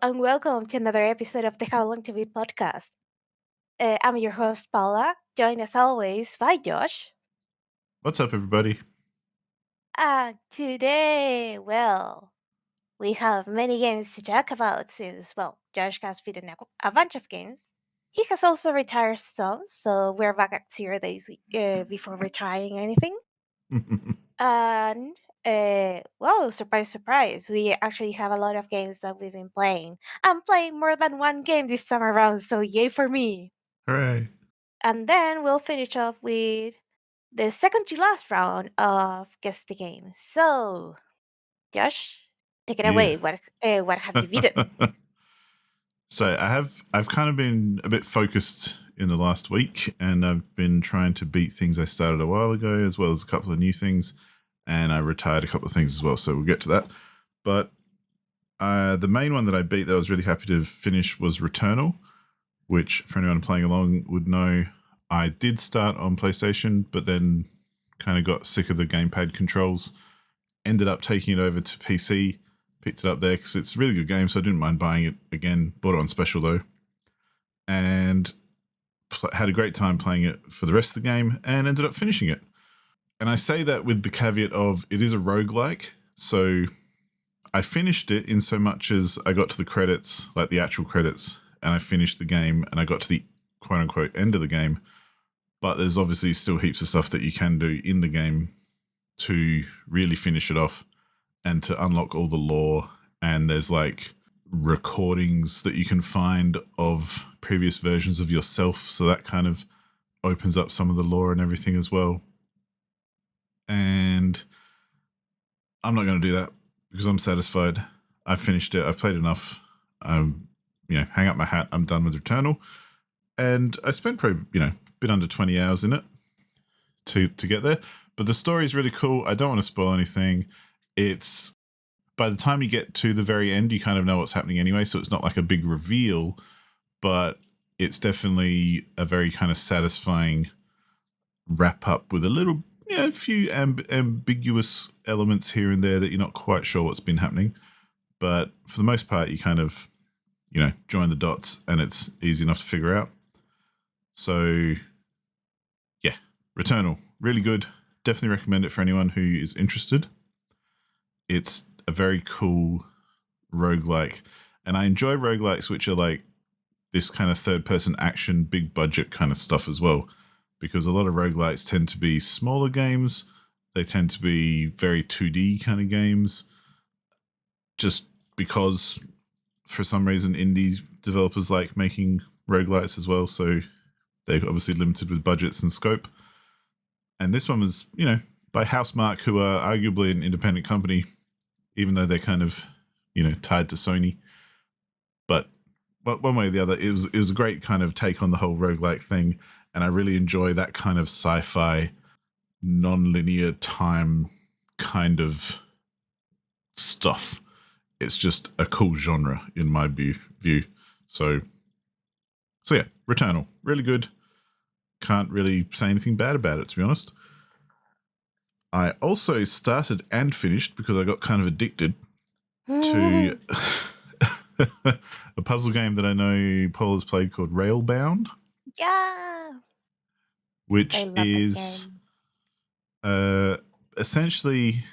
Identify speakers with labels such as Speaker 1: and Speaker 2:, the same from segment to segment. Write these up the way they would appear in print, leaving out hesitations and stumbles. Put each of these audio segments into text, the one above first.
Speaker 1: and welcome to another episode of the HLTB podcast. I'm your host, Paula, joined as always by Josh.
Speaker 2: What's up, everybody?
Speaker 1: And today, we have many games to talk about since, Josh has beaten a bunch of games. He has also retired some, so we're back at 0 days before retiring anything. And, surprise, surprise, we actually have a lot of games that we've been playing. I'm playing more than one game this time around, so yay for me!
Speaker 2: Hooray.
Speaker 1: And then we'll finish off with the second to last round of Guess the Game. So, Josh, take it
Speaker 2: Yeah.
Speaker 1: away. What have you beaten?
Speaker 2: So I've kind of been a bit focused in the last week, and I've been trying to beat things I started a while ago, as well as a couple of new things, and I retired a couple of things as well. So we'll get to that. But the main one that I beat that I was really happy to finish was Returnal, which for anyone playing along would know I did start on PlayStation, but then kind of got sick of the gamepad controls. Ended up taking it over to PC, picked it up there because it's a really good game, so I didn't mind buying it again. Bought it on special though, and had a great time playing it for the rest of the game, and ended up finishing it. And I say that with the caveat of it is a roguelike, so I finished it in so much as I got to the credits, like the actual credits, and I finished the game, and I got to the quote-unquote end of the game, but there's obviously still heaps of stuff that you can do in the game to really finish it off and to unlock all the lore. And there's like recordings that you can find of previous versions of yourself, so that kind of opens up some of the lore and everything as well. And I'm not going to do that because I'm satisfied. I've finished it. I've played enough. Hang up my hat. I'm done with Returnal. And I spent probably, a bit under 20 hours in it to get there. But the story is really cool. I don't want to spoil anything. It's by the time you get to the very end, you kind of know what's happening anyway. So it's not like a big reveal, but it's definitely a very kind of satisfying wrap up with a few ambiguous elements here and there that you're not quite sure what's been happening. But for the most part, you kind of, join the dots and it's easy enough to figure out. So, yeah, Returnal, really good. Definitely recommend it for anyone who is interested. It's a very cool roguelike. And I enjoy roguelikes which are like this kind of third-person action, big budget kind of stuff as well. Because a lot of roguelikes tend to be smaller games. They tend to be very 2D kind of games. Just because, for some reason, indie developers like making roguelikes as well. So they're obviously limited with budgets and scope. And this one was, by Housemarque, who are arguably an independent company, even though they're kind of, tied to Sony. But one way or the other, it was a great kind of take on the whole roguelike thing. And I really enjoy that kind of sci-fi, non-linear time kind of stuff. It's just a cool genre in my view. So yeah, Returnal, really good. Can't really say anything bad about it, to be honest. I also started and finished, because I got kind of addicted to a puzzle game that I know Paul has played called Railbound.
Speaker 1: Yeah, I
Speaker 2: Which
Speaker 1: love that
Speaker 2: is
Speaker 1: game.
Speaker 2: essentially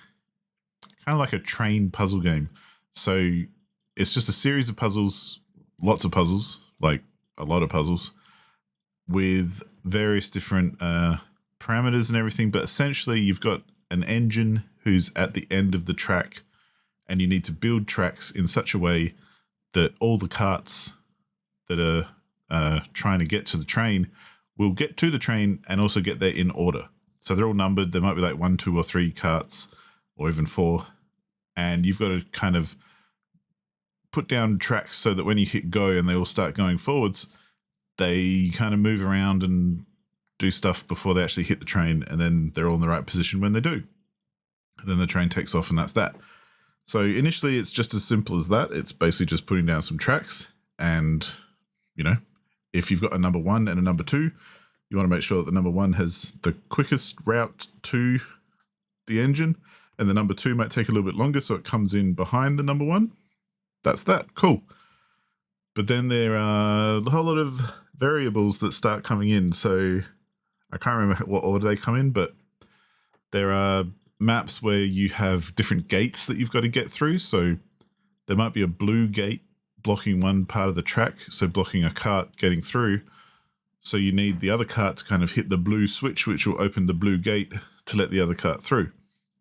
Speaker 2: kind of like a train puzzle game. So it's just a series of puzzles, lots of puzzles, like a lot of puzzles, with various different parameters and everything. But essentially, you've got an engine who's at the end of the track, and you need to build tracks in such a way that all the carts that are trying to get to the train will get to the train and also get there in order. So they're all numbered. There might be like 1, 2, or 3 carts, or even 4. And you've got to kind of put down tracks so that when you hit go and they all start going forwards, they kind of move around and do stuff before they actually hit the train, and then they're all in the right position when they do. And then the train takes off, and that's that. So initially, it's just as simple as that. It's basically just putting down some tracks, and, if you've got a number 1 and a number 2, you want to make sure that the number 1 has the quickest route to the engine, and the number 2 might take a little bit longer, so it comes in behind the number 1. That's that. Cool. But then there are a whole lot of variables that start coming in. So I can't remember what order they come in, but there are maps where you have different gates that you've got to get through. So there might be a blue gate blocking one part of the track, so blocking a cart getting through. So you need the other cart to kind of hit the blue switch, which will open the blue gate to let the other cart through.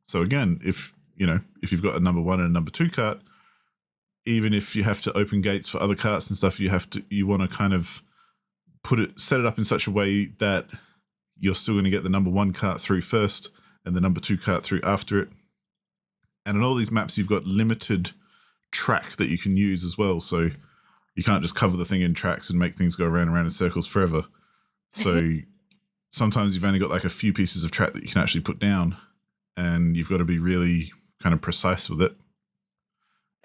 Speaker 2: So again, if you've got a number 1 and a number 2 cart, even if you have to open gates for other carts and stuff, you want to kind of set it up in such a way that you're still going to get the number 1 cart through first and the number 2 cart through after it. And on all these maps, you've got limited track that you can use as well. So you can't just cover the thing in tracks and make things go around and around in circles forever. So sometimes you've only got like a few pieces of track that you can actually put down, and you've got to be really kind of precise with it.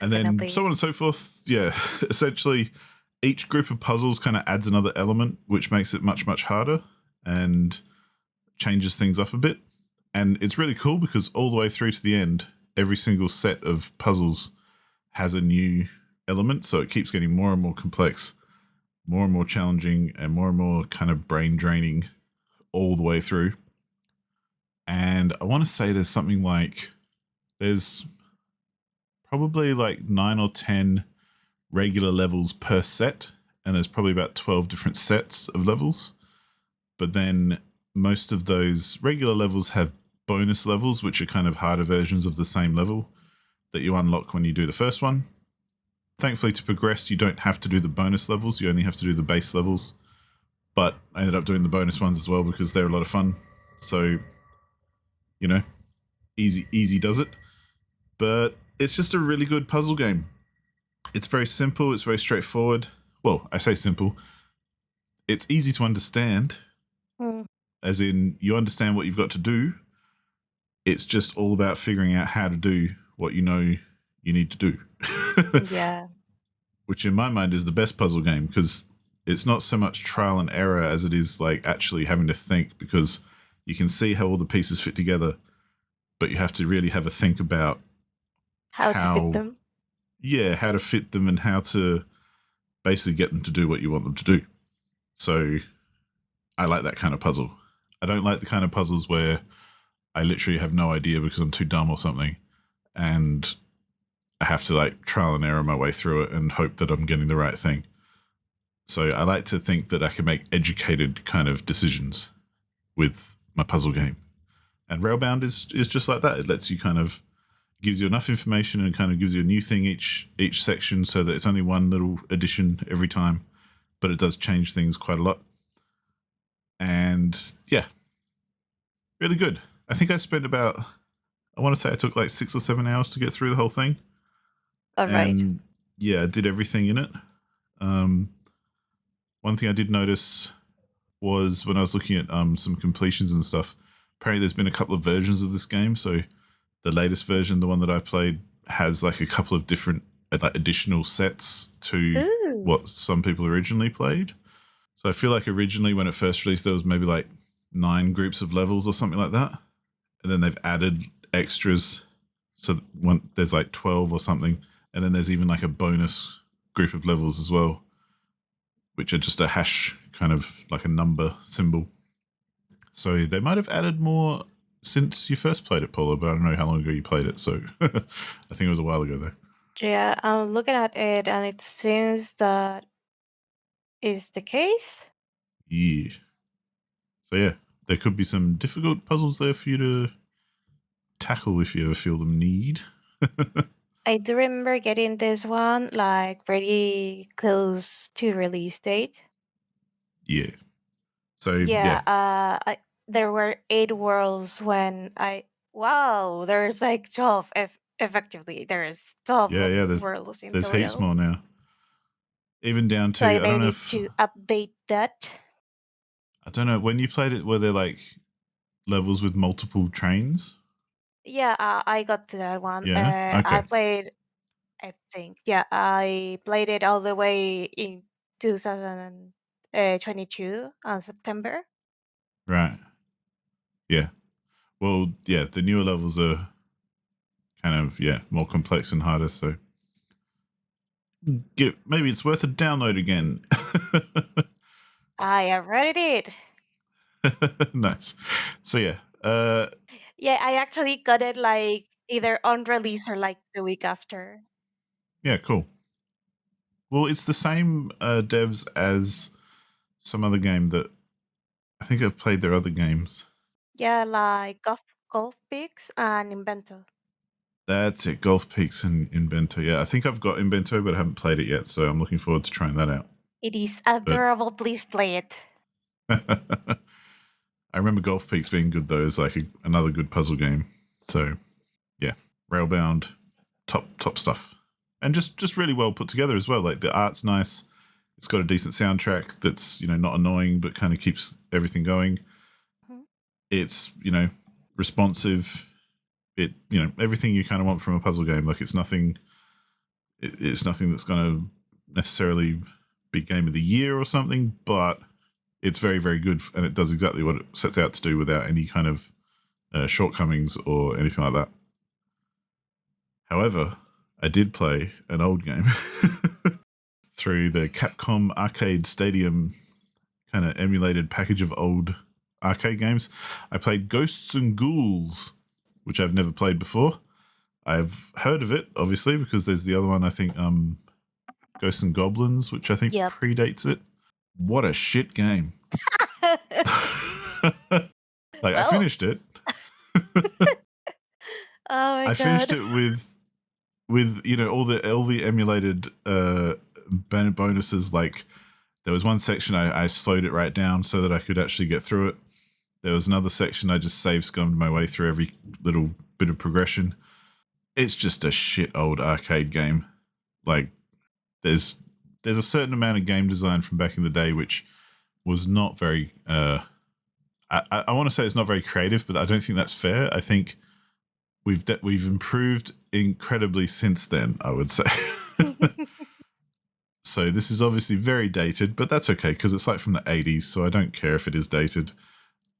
Speaker 2: And then so on and so forth. Yeah, essentially each group of puzzles kind of adds another element, which makes it much, much harder and changes things up a bit. And it's really cool because all the way through to the end, every single set of puzzles has a new element. So it keeps getting more and more complex, more and more challenging, and more kind of brain draining all the way through. And I want to say there's probably like 9 or 10 regular levels per set, and there's probably about 12 different sets of levels. But then most of those regular levels have bonus levels, which are kind of harder versions of the same level that you unlock when you do the first one. Thankfully, to progress, you don't have to do the bonus levels. You only have to do the base levels. But I ended up doing the bonus ones as well because they're a lot of fun. So, easy does it. But it's just a really good puzzle game. It's very simple. It's very straightforward. Well, I say simple. It's easy to understand, as in you understand what you've got to do. It's just all about figuring out how to do what you know you need to do.
Speaker 1: Yeah.
Speaker 2: Which in my mind is the best puzzle game, because it's not so much trial and error as it is like actually having to think, because you can see how all the pieces fit together, but you have to really have a think about
Speaker 1: how to fit them.
Speaker 2: Yeah, how to fit them and how to basically get them to do what you want them to do. So I like that kind of puzzle. I don't like the kind of puzzles where I literally have no idea because I'm too dumb or something, and I have to like trial and error my way through it and hope that I'm getting the right thing. So I like to think that I can make educated kind of decisions with my puzzle game. And Railbound is just like that. It lets you gives you enough information and kind of gives you a new thing each section, so that it's only one little addition every time, but it does change things quite a lot. And yeah, really good. I think I spent I want to say I took like 6 or 7 hours to get through the whole thing.
Speaker 1: All right.
Speaker 2: And yeah, I did everything in it. One thing I did notice was when I was looking at some completions and stuff, apparently there's been a couple of versions of this game. So the latest version, the one that I played, has like a couple of different like additional sets to what some people originally played. So I feel like originally when it first released, there was maybe like 9 groups of levels or something like that. And then they've added extras. So there's like 12 or something. And then there's even like a bonus group of levels as well, which are just a hash, kind of like a number symbol. So they might have added more since you first played it, Paula, but I don't know how long ago you played it. So I think it was a while ago, though.
Speaker 1: Yeah, I'm looking at it and it seems that is the case.
Speaker 2: Yeah. So yeah, there could be some difficult puzzles there for you to tackle if you ever feel the need.
Speaker 1: I do remember getting this one like pretty close to release date.
Speaker 2: Yeah. So
Speaker 1: Yeah,
Speaker 2: yeah.
Speaker 1: there were 8 worlds when wow, there's like 12 effectively. There's 12
Speaker 2: Yeah,
Speaker 1: worlds in
Speaker 2: there's heaps
Speaker 1: total.
Speaker 2: more now. Even down
Speaker 1: So I
Speaker 2: to,
Speaker 1: may need to update that.
Speaker 2: I don't know, when you played it, were there like levels with multiple trains?
Speaker 1: Yeah, I got to that one.
Speaker 2: Yeah.
Speaker 1: I
Speaker 2: Okay.
Speaker 1: played, I think, yeah, I played it all the way in 2022 on September.
Speaker 2: Right. Yeah. Well, yeah, the newer levels are kind of more complex and harder. So maybe it's worth a download again.
Speaker 1: I already did.
Speaker 2: Nice. So yeah,
Speaker 1: Yeah, I actually got it like either on release or like the week after.
Speaker 2: yeah, cool. Well, it's the same devs as some other game that I think I've played their other games.
Speaker 1: Yeah, like Golf Pigs and Invento.
Speaker 2: That's it, Golf Peaks and Invento. Yeah, I think I've got Invento, but I haven't played it yet, so I'm looking forward to trying that out.
Speaker 1: It is
Speaker 2: But
Speaker 1: adorable. Please play it.
Speaker 2: I remember Golf Peaks being good though, as like another good puzzle game. So yeah, Railbound, top stuff, and just really well put together as well. Like the art's nice. It's got a decent soundtrack that's not annoying, but kind of keeps everything going.
Speaker 1: Mhm.
Speaker 2: It's responsive. It everything you kind of want from a puzzle game. Like it's nothing. It's nothing that's going to necessarily be game of the year or something, but it's very very good, and it does exactly what it sets out to do without any kind of shortcomings or anything like that. However, I did play an old game through the Capcom Arcade Stadium kind of emulated package of old arcade games. I played Ghosts and Ghouls, which I've never played before. I've heard of it, obviously, because there's the other one, I think, Ghosts and Goblins, which I think
Speaker 1: Yep.
Speaker 2: predates it. What a shit game. Like, I
Speaker 1: Well,
Speaker 2: finished it.
Speaker 1: oh my
Speaker 2: I finished
Speaker 1: god.
Speaker 2: it with all the emulated bonuses. Like there was one section I slowed it right down so that I could actually get through it. There was another section I just save scummed my way through every little bit of progression. It's just a shit old arcade game. Like there's a certain amount of game design from back in the day which was not very I want to say it's not very creative, but I don't think that's fair. I think we've improved incredibly since then, I would say. So this is obviously very dated, but that's okay because it's like from the 80s, so I don't care if it is dated.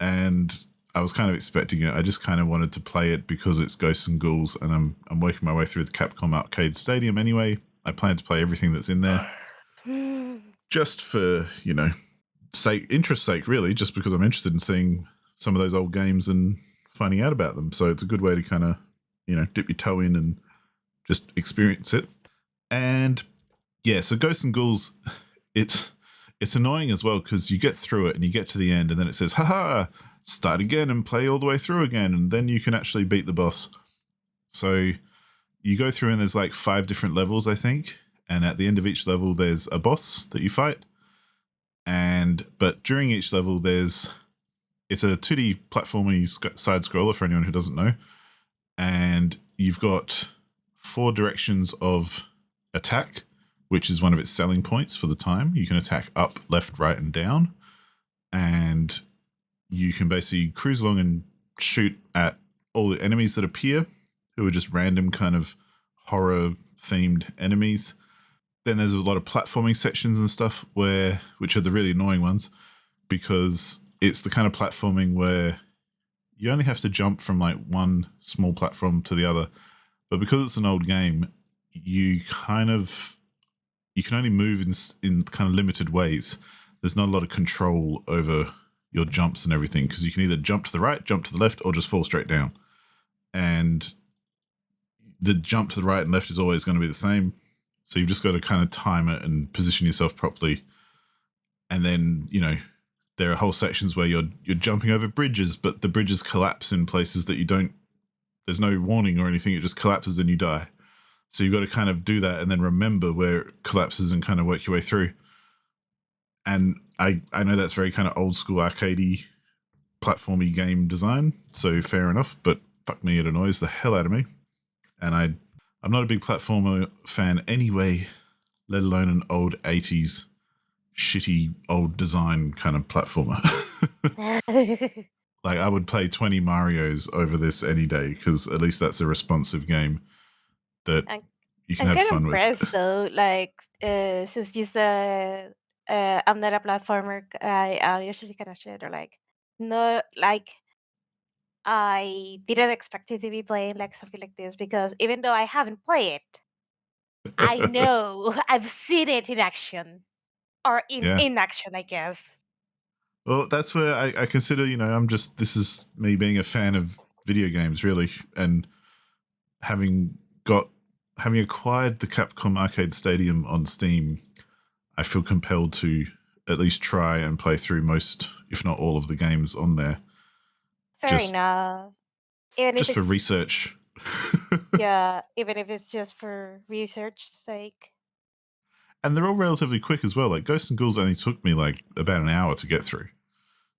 Speaker 2: And I was kind of expecting it. I just kind of wanted to play it because it's Ghosts and Ghouls, and I'm working my way through the Capcom Arcade Stadium anyway. I plan to play everything that's in there just for interest sake, really, just because I'm interested in seeing some of those old games and finding out about them. So it's a good way to kind of dip your toe in and just experience it. And yeah, so Ghosts and Ghouls, it's it's annoying as well because you get through it and you get to the end and then it says, haha, start again and play all the way through again. And then you can actually beat the boss. So you go through and there's like 5 different levels, I think. And at the end of each level, there's a boss that you fight. But during each level, it's a 2D platformy side scroller for anyone who doesn't know. And you've got 4 directions of attack, which is one of its selling points for the time. You can attack up, left, right, and down. And you can basically cruise along and shoot at all the enemies that appear, who are just random kind of horror themed enemies. Then there's a lot of platforming sections and stuff which are the really annoying ones, because it's the kind of platforming where you only have to jump from like one small platform to the other. But because it's an old game, you can only move in kind of limited ways. There's not a lot of control over your jumps and everything, because you can either jump to the right, jump to the left, or just fall straight down. And the jump to the right and left is always going to be the same. So you've just got to kind of time it and position yourself properly. And then, there are whole sections where you're jumping over bridges, but the bridges collapse in places that there's no warning or anything. It just collapses and you die. So you've got to kind of do that and then remember where it collapses and kind of work your way through. And I know that's very kind of old school arcadey platformy game design, so fair enough, but fuck me, it annoys the hell out of me. And I'm not a big platformer fan anyway, let alone an old 80s shitty old design kind of platformer. Like I would play 20 Marios over this any day, because at least that's a responsive game that
Speaker 1: I'm,
Speaker 2: you can
Speaker 1: I'm
Speaker 2: have
Speaker 1: kind of
Speaker 2: fun with.
Speaker 1: impressed though. Like, since you said I'm not a platformer, I'm usually kind of shit or like, no, like I didn't expect you to be playing like something like this because even though I haven't played it, I know. I've seen it in action. Or in
Speaker 2: Yeah.
Speaker 1: inaction, I guess.
Speaker 2: Well, that's where I consider, this is me being a fan of video games, really, and having got having acquired the Capcom Arcade Stadium on Steam, I feel compelled to at least try and play through most, if not all, of the games on there,
Speaker 1: Fair
Speaker 2: just
Speaker 1: enough. Even if
Speaker 2: just for
Speaker 1: it's
Speaker 2: research.
Speaker 1: yeah, even if it's just for research sake.
Speaker 2: And they're all relatively quick as well. Like Ghosts and Ghouls only took me like about an hour to get through.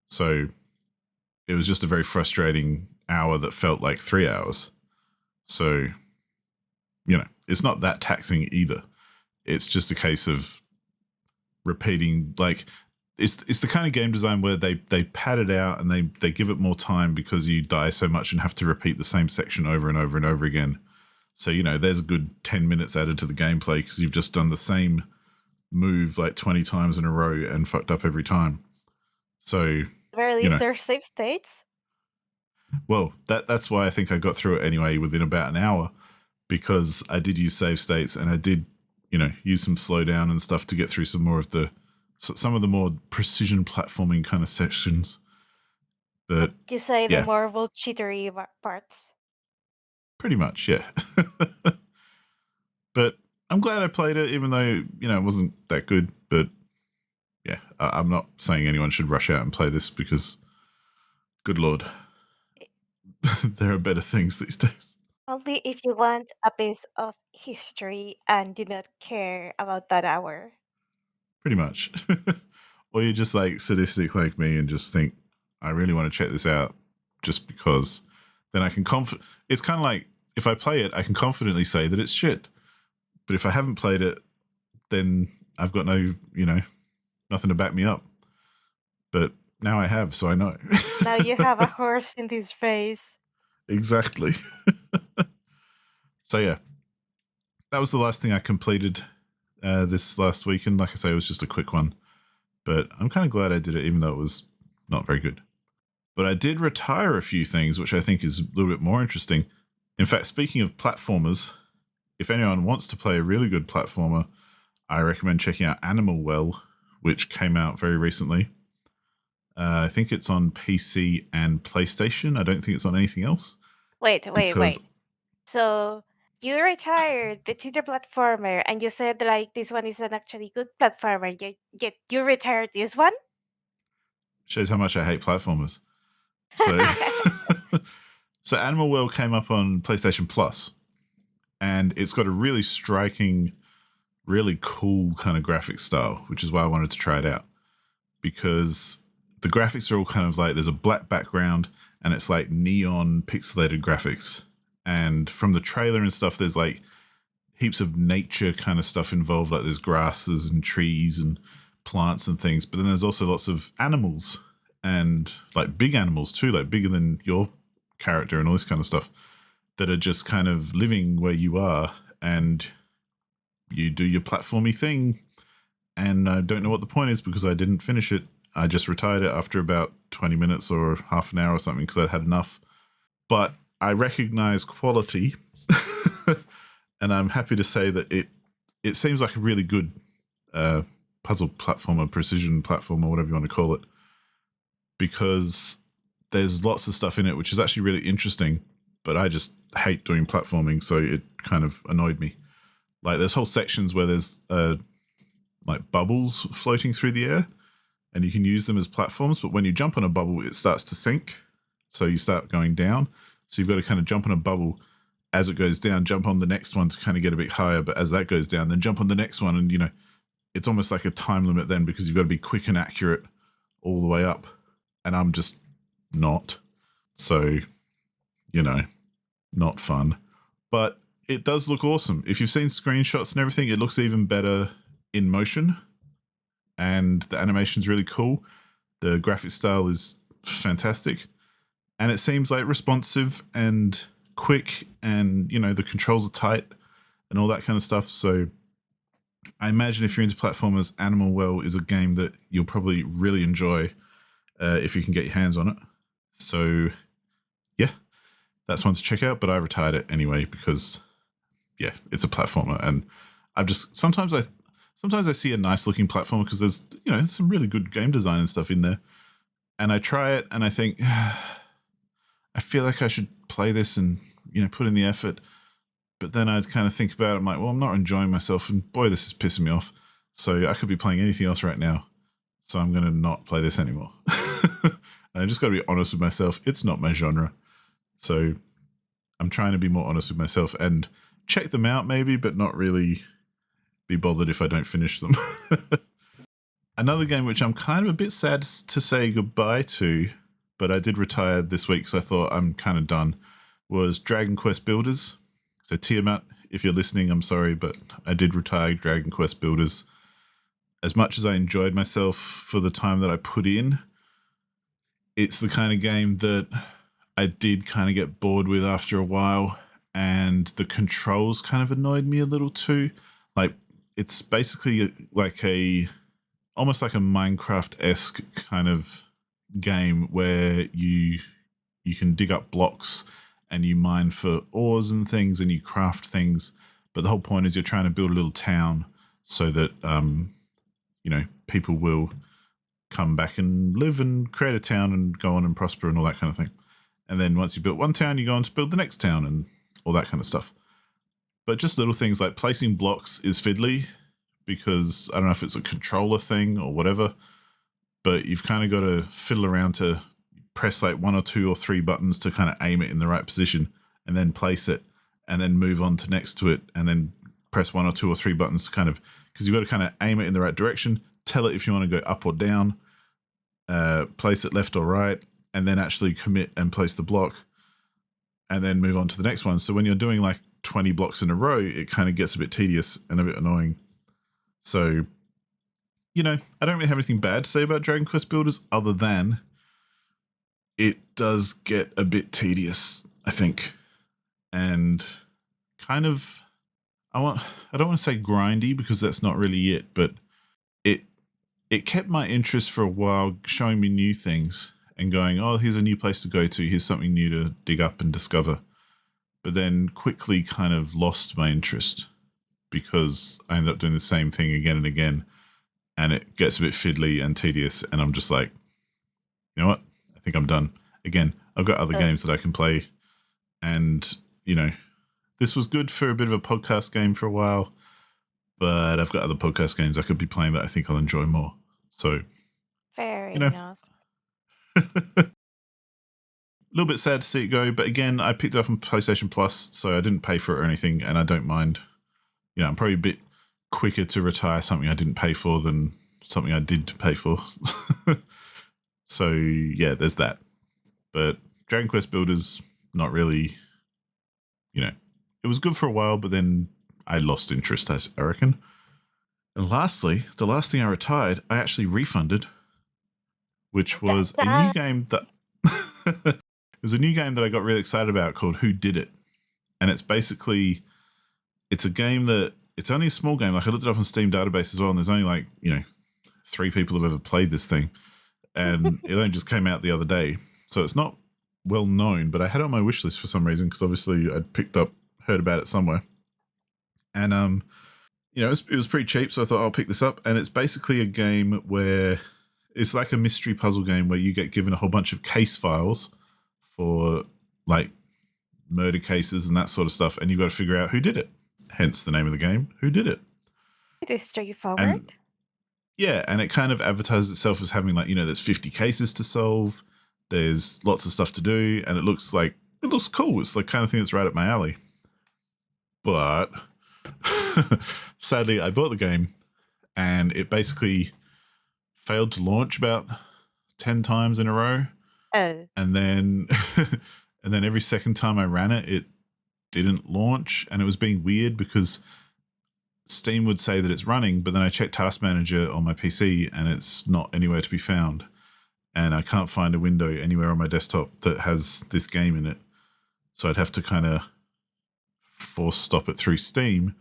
Speaker 2: So it was just a very frustrating hour that felt like 3 hours. So, it's not that taxing either. It's just a case of repeating, like, it's the kind of game design where they pad it out and they give it more time because you die so much and have to repeat the same section over and over and over again. So, there's a good 10 minutes added to the gameplay because you've just done the same move like 20 times in a row and fucked up every time. So,
Speaker 1: Very
Speaker 2: you
Speaker 1: least
Speaker 2: know,
Speaker 1: they're save states.
Speaker 2: well, that's why I think I got through it anyway within about an hour, because I did use save states and I did, use some slowdown and stuff to get through some of the more precision platforming kind of sections. But
Speaker 1: You say the
Speaker 2: yeah,
Speaker 1: more cheatery parts.
Speaker 2: pretty much, yeah. But I'm glad I played it, even though, it wasn't that good. But yeah, I'm not saying anyone should rush out and play this because, good Lord, there are better things these days.
Speaker 1: Only if you want a piece of history and do not care about that hour.
Speaker 2: Pretty much. Or you're just like sadistic like me and just think, I really want to check this out just because then I can it's kind of like if I play it, I can confidently say that it's shit. But if I haven't played it, then I've got no, nothing to back me up. But now I have, so I know.
Speaker 1: Now you have a horse in this race.
Speaker 2: Exactly. So yeah, that was the last thing I completed this last weekend. Like I say, it was just a quick one. But I'm kind of glad I did it, even though it was not very good. But I did retire a few things, which I think is a little bit more interesting. In fact, speaking of platformers, if anyone wants to play a really good platformer, I recommend checking out Animal Well, which came out very recently. I think it's on PC and PlayStation. I don't think it's on anything else because
Speaker 1: Wait. So you retired the cheater platformer and you said like this one is an actually good platformer, yet you retired this one?
Speaker 2: it shows how much I hate platformers. So, so Animal Well came up on PlayStation Plus, and it's got a really striking, really cool kind of graphic style, which is why I wanted to try it out. Because the graphics are all kind of like there's a black background and it's like neon pixelated graphics. And from the trailer and stuff, there's like heaps of nature kind of stuff involved, like there's grasses and trees and plants and things. But then there's also lots of animals and like big animals too, like bigger than your character and all this kind of stuff that are just kind of living where you are, and you do your platformy thing. And I don't know what the point is because I didn't finish it. I just retired it after about 20 minutes or half an hour or something because I'd had enough. But I recognize quality, and I'm happy to say that it seems like a really good puzzle platformer, precision platformer, whatever you want to call it, because there's lots of stuff in it which is actually really interesting, but I just hate doing platforming, so it kind of annoyed me. Like there's whole sections where there's like bubbles floating through the air, and you can use them as platforms, but when you jump on a bubble, it starts to sink, so you start going down. So you've got to kind of jump on a bubble as it goes down, jump on the next one to kind of get a bit higher, but as that goes down, then jump on the next one, and it's almost like a time limit then because you've got to be quick and accurate all the way up, and I'm just not. So, not fun. But it does look awesome. If you've seen screenshots and everything, it looks even better in motion, and the animation's really cool. The graphic style is fantastic, and it seems like responsive and quick, and the controls are tight and all that kind of stuff. So I imagine if you're into platformers, Animal Well is a game that you'll probably really enjoy if you can get your hands on it. So yeah, that's one to check out, but I retired it anyway because, yeah, it's a platformer, and I've just sometimes I see a nice looking platform because there's some really good game design and stuff in there, and I try it and I think I feel like I should play this and put in the effort, but then I'd kind of think about it. I'm like, well, I'm not enjoying myself, and boy, this is pissing me off. So I could be playing anything else right now. So I'm going to not play this anymore. And I just got to be honest with myself. It's not my genre. So I'm trying to be more honest with myself and check them out maybe, but not really be bothered if I don't finish them. Another game which I'm kind of a bit sad to say goodbye to, but I did retire this week because I thought I'm kind of done, was Dragon Quest Builders. So Tiamat, if you're listening, I'm sorry, but I did retire Dragon Quest Builders. As much as I enjoyed myself for the time that I put in, it's the kind of game that I did kind of get bored with after a while, and the controls kind of annoyed me a little too. Like, it's basically like almost like a Minecraft-esque kind of game where you can dig up blocks and you mine for ores and things and you craft things. But the whole point is you're trying to build a little town so that, people will come back and live and create a town and go on and prosper and all that kind of thing. And then once you built one town, you go on to build the next town and all that kind of stuff. But just little things like placing blocks is fiddly because I don't know if it's a controller thing or whatever, but you've kind of got to fiddle around to press like 1 or 2 or 3 buttons to kind of aim it in the right position and then place it and then move on to next to it and then press 1 or 2 or 3 buttons to because you've got to kind of aim it in the right direction, tell it if you want to go up or down, place it left or right, and then actually commit and place the block and then move on to the next one. So when you're doing like 20 blocks in a row, it kind of gets a bit tedious and a bit annoying. So, I don't really have anything bad to say about Dragon Quest Builders other than it does get a bit tedious, I think. And kind of, I don't want to say grindy because that's not really it, but it kept my interest for a while, showing me new things and going, oh, here's a new place to go to. Here's something new to dig up and discover. But then quickly kind of lost my interest because I ended up doing the same thing again and again. And it gets a bit fiddly and tedious. And I'm just like, you know what? I think I'm done. Again, I've got other games that I can play. And, this was good for a bit of a podcast game for a while. But I've got other podcast games I could be playing that I think I'll enjoy more. So,
Speaker 1: Fair enough.
Speaker 2: A little bit sad to see it go, but again, I picked it up on PlayStation Plus, so I didn't pay for it or anything, and I don't mind. I'm probably a bit quicker to retire something I didn't pay for than something I did pay for. So, yeah, there's that. But Dragon Quest Builders, not really, it was good for a while, but then I lost interest, I reckon. And lastly, the last thing I retired, I actually refunded, which was a new game that it was a new game that I got really excited about called Who Did It? And it's basically, it's a game that, it's only a small game. Like I looked it up on Steam database as well, and there's only like, 3 people have ever played this thing. And it only just came out the other day. So it's not well known, but I had it on my wish list for some reason because obviously I'd heard about it somewhere. And, it was pretty cheap, so I thought I'll pick this up. And it's basically a game where it's like a mystery puzzle game where you get given a whole bunch of case files for like murder cases and that sort of stuff, and you've got to figure out who did it. Hence the name of the game, Who Did It?
Speaker 1: It is straightforward.
Speaker 2: And yeah, and it kind of advertises itself as having like, there's 50 cases to solve, there's lots of stuff to do, and it looks cool. It's the kind of thing that's right up my alley. But sadly, I bought the game and it basically failed to launch about 10 times in a row.
Speaker 1: Oh.
Speaker 2: And then and then every second time I ran it, it didn't launch, and it was being weird because Steam would say that it's running, but then I checked Task Manager on my PC and it's not anywhere to be found. And I can't find a window anywhere on my desktop that has this game in it. So I'd have to kind of force stop it through Steam.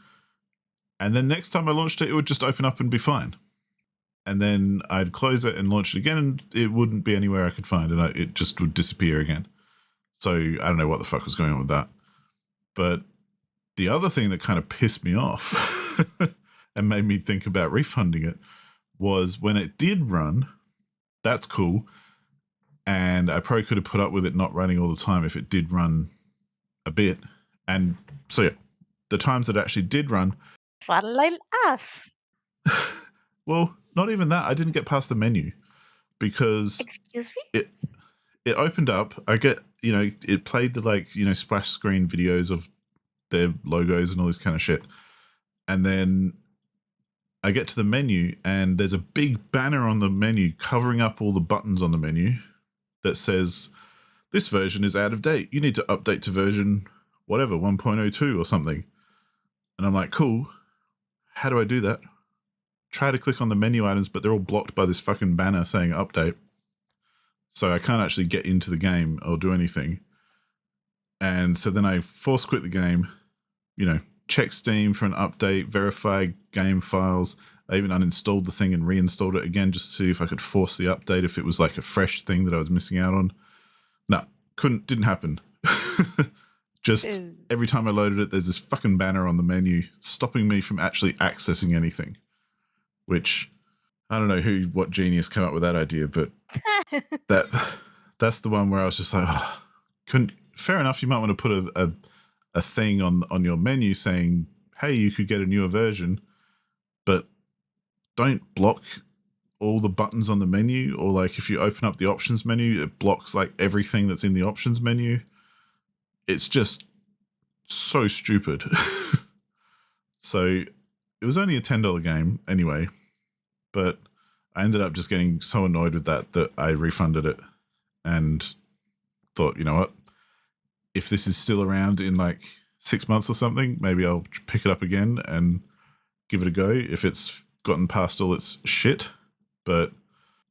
Speaker 2: And then next time I launched it would just open up and be fine. And then I'd close it and launch it again, and it wouldn't be anywhere I could find, and it just would disappear again. So I don't know what the fuck was going on with that. But the other thing that kind of pissed me off and made me think about refunding it was when it did run. That's cool. And I probably could have put up with it not running all the time if it did run a bit. And so, yeah, the times that it actually did run,
Speaker 1: Run like us.
Speaker 2: well, not even that. I didn't get past the menu because
Speaker 1: Excuse me?
Speaker 2: it it opened up. I get, it played the splash screen videos of their logos and all this kind of shit. And then I get to the menu and there's a big banner on the menu covering up all the buttons on the menu that says, this version is out of date. You need to update to version whatever, 1.02 or something. And I'm like, cool. How do I do that? Try to click on the menu items, but they're all blocked by this fucking banner saying update. So I can't actually get into the game or do anything. And so then I force quit the game, check Steam for an update, verify game files. I even uninstalled the thing and reinstalled it again just to see if I could force the update if it was like a fresh thing that I was missing out on. No, didn't happen. Just
Speaker 1: Ooh.
Speaker 2: every time I loaded it, there's this fucking banner on the menu stopping me from actually accessing anything. Which I don't know what genius came up with that idea, but that's the one where I was just like, oh, fair enough. You might want to put a thing on your menu saying, hey, you could get a newer version, but don't block all the buttons on the menu, or like if you open up the options menu, it blocks like everything that's in the options menu. It's just so stupid. So it was only a $10 game anyway, but I ended up just getting so annoyed with that I refunded it and thought, you know what? If this is still around in like 6 months or something, maybe I'll pick it up again and give it a go if it's gotten past all its shit. But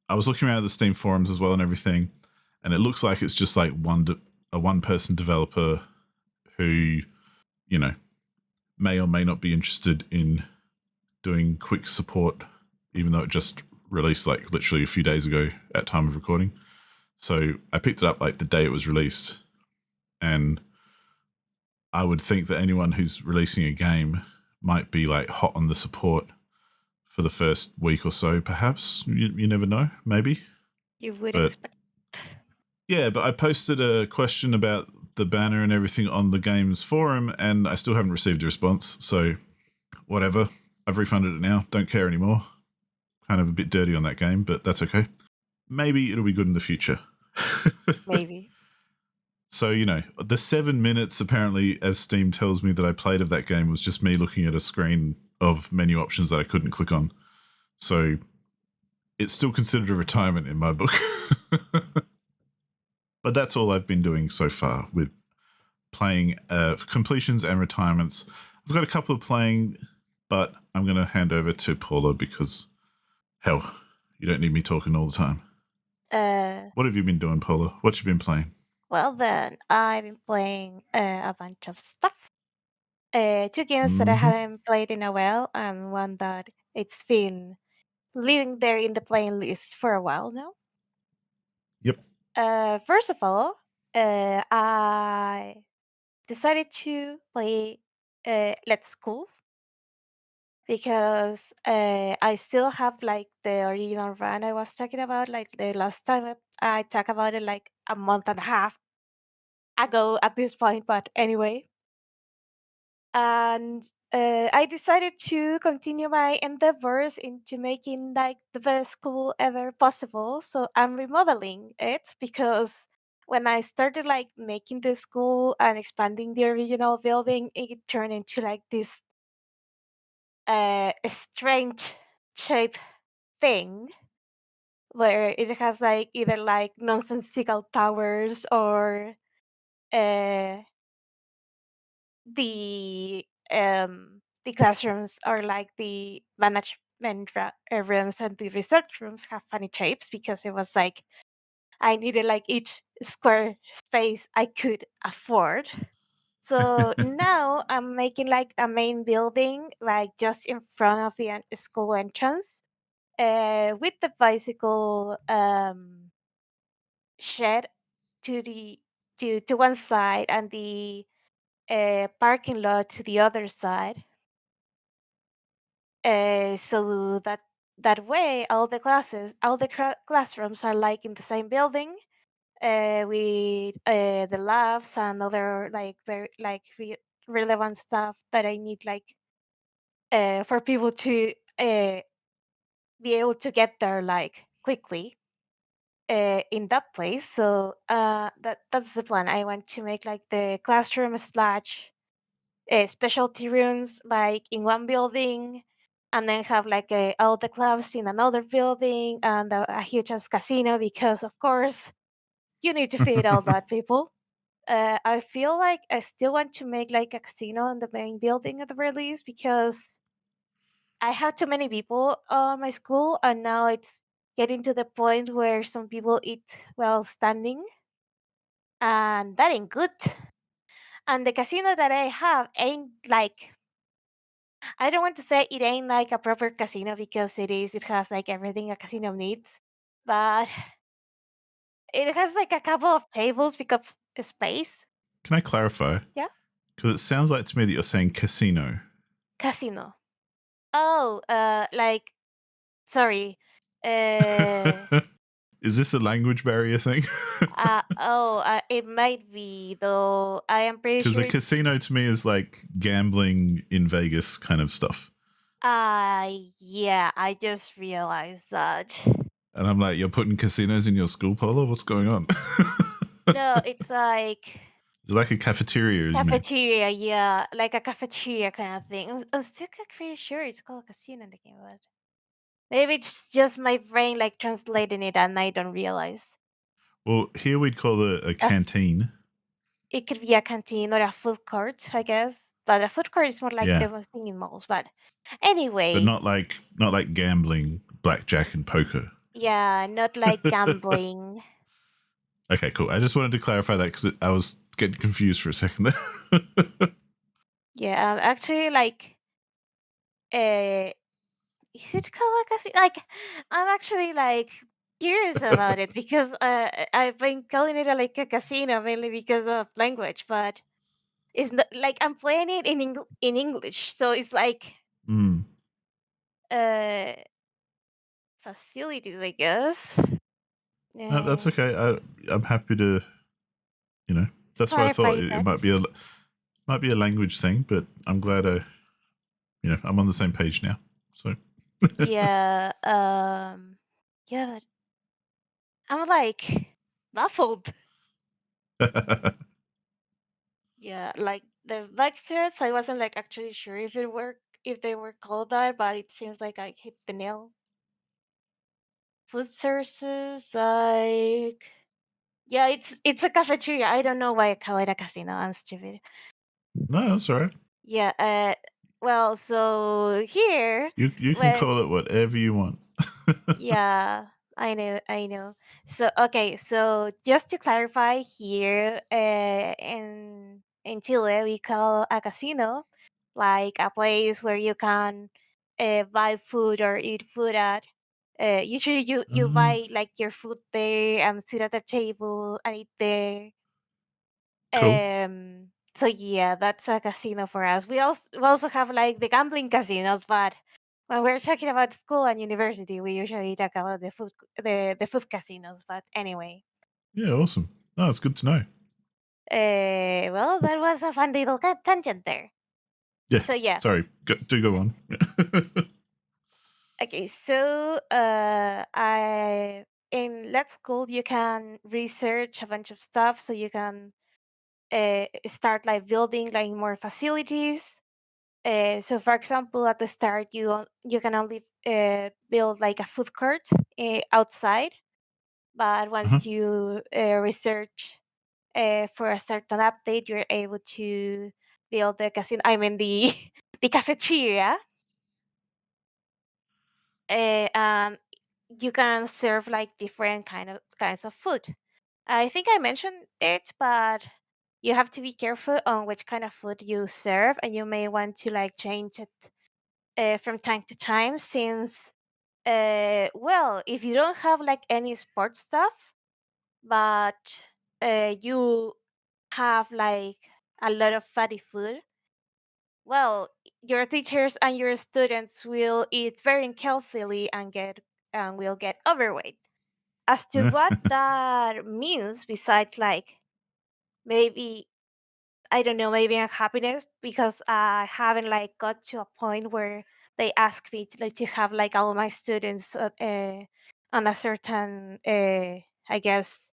Speaker 2: I was looking around at the Steam forums as well and everything, and it looks like it's just like a one-person developer who, may or may not be interested in doing quick support, even though it just released like literally a few days ago at time of recording. So I picked it up like the day it was released, and I would think that anyone who's releasing a game might be like hot on the support for the first week or so, perhaps. You never know, maybe.
Speaker 1: You would
Speaker 2: But
Speaker 1: expect.
Speaker 2: yeah, but I posted a question about the banner and everything on the game's forum, and I still haven't received a response. So whatever. I've refunded it now. Don't care anymore. Kind of a bit dirty on that game, but that's okay. Maybe it'll be good in the future.
Speaker 1: Maybe.
Speaker 2: So, the 7 minutes apparently, as Steam tells me, that I played of that game was just me looking at a screen of menu options that I couldn't click on. So it's still considered a retirement in my book. But that's all I've been doing so far with playing completions and retirements. I've got a couple of playing, but I'm going to hand over to Paula because, hell, you don't need me talking all the time.
Speaker 1: Uh,
Speaker 2: What have you been doing, Paula? What you been playing?
Speaker 1: well then, I've been playing a bunch of stuff. Two games that I
Speaker 2: Mm-hmm.
Speaker 1: haven't played in a while, and one that it's been living there in the playing list for a while now.
Speaker 2: Yep.
Speaker 1: First of all, I decided to play Let's Go because I still have like the original run I was talking about. Like the last time I talked about it, like a month and a half ago at this point. But anyway, and I decided to continue my endeavors into making like the best school ever possible. So I'm remodeling it because when I started like making the school and expanding the original building, it turned into like this strange shape thing where it has like either like nonsensical towers or uh the classrooms are like the management rooms and the research rooms have funny shapes because it was like I needed like each square space I could afford. So now I'm making like a main building like just in front of the school entrance with the bicycle shed to the to one side and the parking lot to the other side. So that way, all the classrooms are like in the same building, with the labs and other like very like relevant stuff that I need, like for people to be able to get there like quickly in that place. So that's the plan. I want to make like the classroom slash specialty rooms like in one building, and then have like all the clubs in another building, and a huge ass casino, because of course you need to feed all that people. I feel like I still want to make like a casino in the main building at the very least, because I have too many people on my school, and now it's getting to the point where some people eat while standing, and that ain't good. And the casino that I have ain't like, I don't want to say it ain't like a proper casino, because it is. It has like everything a casino needs, but it has like a couple of tables because space.
Speaker 2: Can I clarify?
Speaker 1: Yeah,
Speaker 2: Because it sounds like to me that you're saying casino.
Speaker 1: casino. Oh, like sorry. Uh,
Speaker 2: Is this a language barrier thing?
Speaker 1: it might be, though. I am pretty
Speaker 2: Because
Speaker 1: sure
Speaker 2: a
Speaker 1: it's.
Speaker 2: casino to me is like gambling in Vegas kind of stuff.
Speaker 1: Yeah, I just realized that.
Speaker 2: And I'm like, you're putting casinos in your school, Paula? What's going on?
Speaker 1: No, it's like
Speaker 2: It's like a cafeteria, you mean?
Speaker 1: cafeteria, yeah, like a cafeteria kind of thing. I'm still like pretty sure it's called casino in the game, but maybe it's just my brain like translating it and I don't realize.
Speaker 2: Well, here we'd call it a
Speaker 1: A f-
Speaker 2: canteen.
Speaker 1: it could be a canteen or a food court, I guess. But a food court is more like
Speaker 2: Yeah.
Speaker 1: the thing in malls. But
Speaker 2: But
Speaker 1: anyway,
Speaker 2: not like gambling, blackjack and poker.
Speaker 1: yeah, not like gambling.
Speaker 2: Okay, cool. I just wanted to clarify that because I was getting confused for a second there.
Speaker 1: Yeah, actually, like, uh, is it called a casino? Like, I'm actually like curious about it, because I've been calling it like a casino mainly because of language, but it's not like I'm playing it in English, so it's like
Speaker 2: Mm.
Speaker 1: uh facilities, I guess.
Speaker 2: No, that's
Speaker 1: Uh,
Speaker 2: okay. I'm happy to, you know, that's why I thought
Speaker 1: Clarify
Speaker 2: it
Speaker 1: that.
Speaker 2: might be a language thing, but I'm glad I'm on the same page now. So
Speaker 1: Yeah. Yeah, but I'm like baffled. Yeah, like the back sets, I wasn't like actually sure if they were called that, but it seems like I hit the nail. Food sources, like, yeah, it's a cafeteria. I don't know why I call it a casino. I'm stupid.
Speaker 2: no, that's all right.
Speaker 1: Yeah. Well, so here,
Speaker 2: You can
Speaker 1: when
Speaker 2: call it whatever you want.
Speaker 1: yeah, I know, I know. So okay, so just to clarify here, in Chile, we call a casino like a place where you can buy food or eat food at. Usually, you buy like your food there and sit at the table and eat there.
Speaker 2: Cool.
Speaker 1: So yeah, that's a casino for us. We also have like the gambling casinos, but when we're talking about school and university, we usually talk about the food casinos. But anyway,
Speaker 2: Yeah, awesome. No, it's good to know.
Speaker 1: well, that was a fun little tangent there.
Speaker 2: Yeah.
Speaker 1: So yeah,
Speaker 2: Sorry. Do go on.
Speaker 1: okay. So I in Let's School you can research a bunch of stuff, so you can start like building like more facilities. So, for example, at the start, you can only build like a food court outside, but
Speaker 2: Uh-huh.
Speaker 1: once you research for a certain update, you're able to build the casino. I mean the the cafeteria, and you can serve like different kinds of food. I think I mentioned it, but you have to be careful on which kind of food you serve, and you may want to like change it from time to time, since well, if you don't have like any sports stuff, but you have like a lot of fatty food, well, your teachers and your students will eat very healthily and will get overweight. As to what that means, besides like maybe I don't know, maybe unhappiness because I haven't like got to a point where they ask me to have like all my students on a certain, I guess,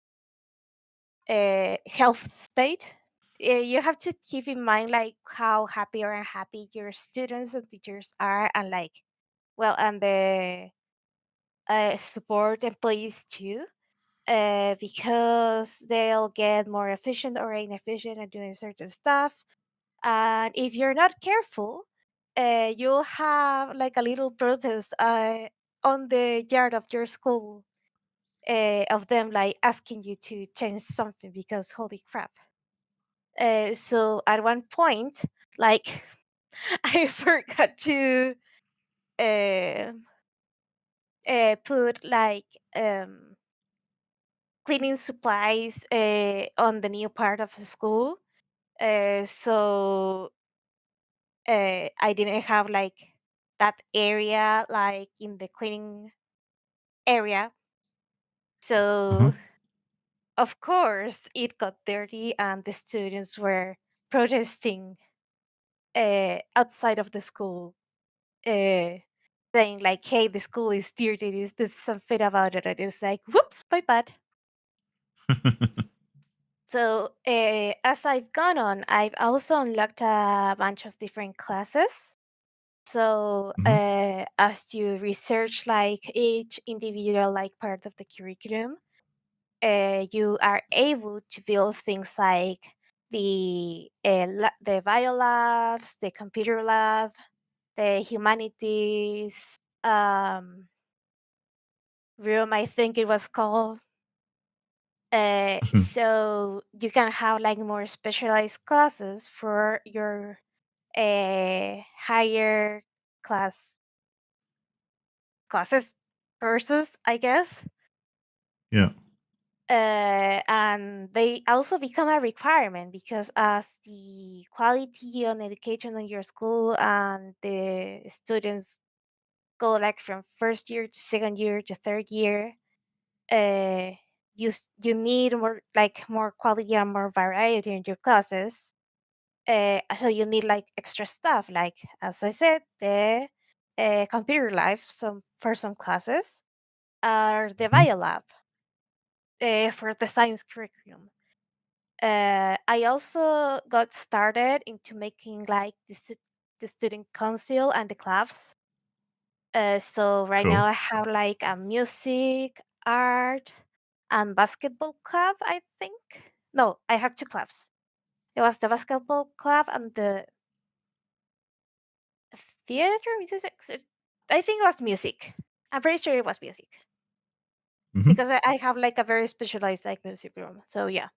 Speaker 1: health state. You have to keep in mind like how happy or unhappy your students and teachers are, and like well, and the support employees too, because they'll get more efficient or inefficient at doing certain stuff. And if you're not careful, you'll have like a little protest on the yard of your school, of them like asking you to change something because holy crap. So at one point, like I forgot to uh, put like cleaning supplies on the new part of the school. So I didn't have like that area like in the cleaning area.
Speaker 2: Uh-huh.
Speaker 1: So of course it got dirty and the students were protesting outside of the school, uh, saying like, "Hey, the school is dirty. Is this something about it?" And it's like, "Whoops, my bad." So as I've gone on, I've also unlocked a bunch of different classes. So
Speaker 2: Hmm.
Speaker 1: as you research like each individual like part of the curriculum, you are able to build things like the bio labs, the computer lab, the humanities room, I think it was called. So you can have like more specialized classes for your higher class classes courses, I guess.
Speaker 2: Yeah.
Speaker 1: And they also become a requirement because as the quality on education in your school and the students go like from first year to second year to third year, uh, you need more quality and more variety in your classes. So you need like extra stuff, like as I said, the computer lab some for some classes, or the
Speaker 2: Hmm.
Speaker 1: bio lab for the science curriculum. I also got started into making like the student council and the clubs. So right now
Speaker 2: Cool.
Speaker 1: I have like a music, art, and basketball club. I think no, I have two clubs. It was the basketball club and the theater music. I think it was music. I'm pretty sure it was music
Speaker 2: Hmm.
Speaker 1: because I have like a very specialized like music room. So yeah.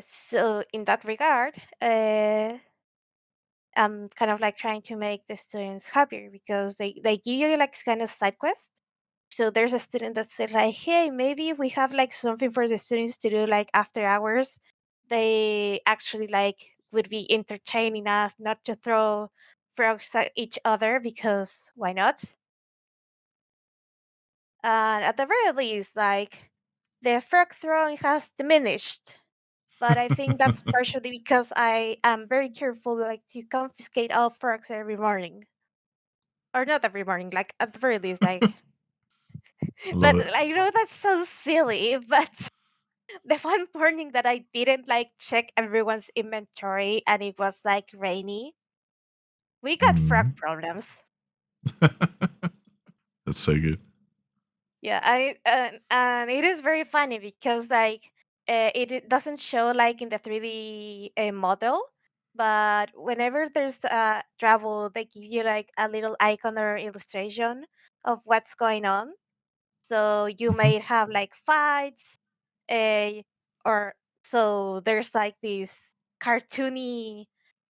Speaker 1: So in that regard, I'm kind of like trying to make the students happier because they give you like kind of side quest. So there's a student that said like, hey, maybe we have like something for the students to do like after hours. They actually like would be entertained enough not to throw frogs at each other because why not? And at the very least, like the frog throwing has diminished. But I think that's partially because I am very careful like to confiscate all frogs every morning. Or not every morning, like at the very least, like
Speaker 2: I love
Speaker 1: but
Speaker 2: it.
Speaker 1: I know that's so silly, but the one morning that I didn't like check everyone's inventory and it was like rainy, we got frog
Speaker 2: Mm.
Speaker 1: problems.
Speaker 2: That's so good.
Speaker 1: Yeah, and it is very funny because like it doesn't show like in the 3D model, but whenever there's travel, they give you like a little icon or illustration of what's going on. So you
Speaker 2: Hmm.
Speaker 1: may have like fights, uh, or so there's like this cartoony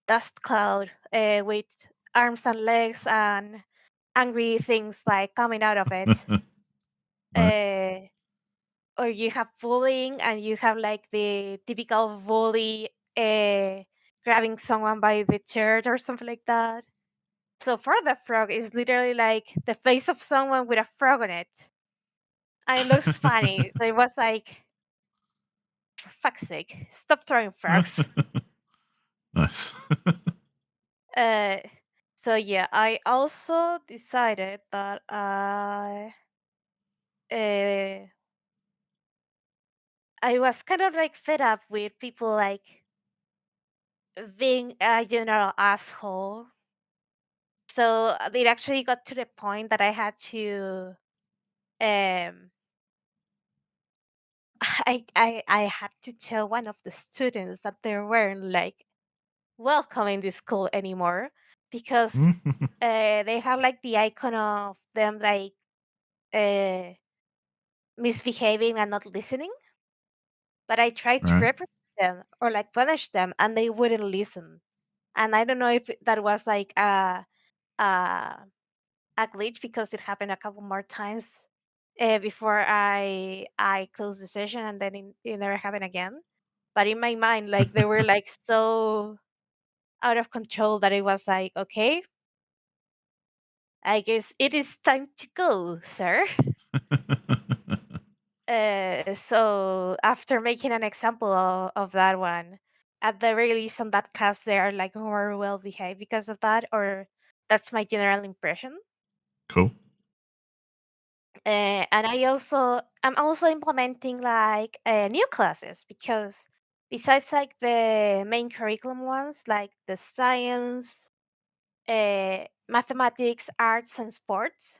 Speaker 1: dust cloud with arms and legs and angry things like coming out of it.
Speaker 2: Nice.
Speaker 1: Uh, or you have bullying and you have like the typical bully grabbing someone by the shirt or something like that. So for the frog is literally like the face of someone with a frog on it. And it looks funny. So it was like, for fuck's sake, stop throwing frogs.
Speaker 2: Nice.
Speaker 1: Uh, so yeah, I also decided that uh, I was kind of like fed up with people like being a general asshole. So it actually got to the point that I had to um I had to tell one of the students that they weren't like welcome in this school anymore because they had like the icon of them like uh misbehaving and not listening. But I tried to
Speaker 2: Right.
Speaker 1: reprimand them or like punish them and they wouldn't listen. And I don't know if that was like a a glitch because it happened a couple more times before I closed the session and then it never happened again. But in my mind, like they were like so out of control that it was like, okay, I guess it is time to go, sir. So after making an example of that one, at the very least on that class they are like more well behaved because of that, or that's my general impression.
Speaker 2: Cool.
Speaker 1: And I'm also implementing like new classes because besides like the main curriculum ones like the science, mathematics, arts, and sports,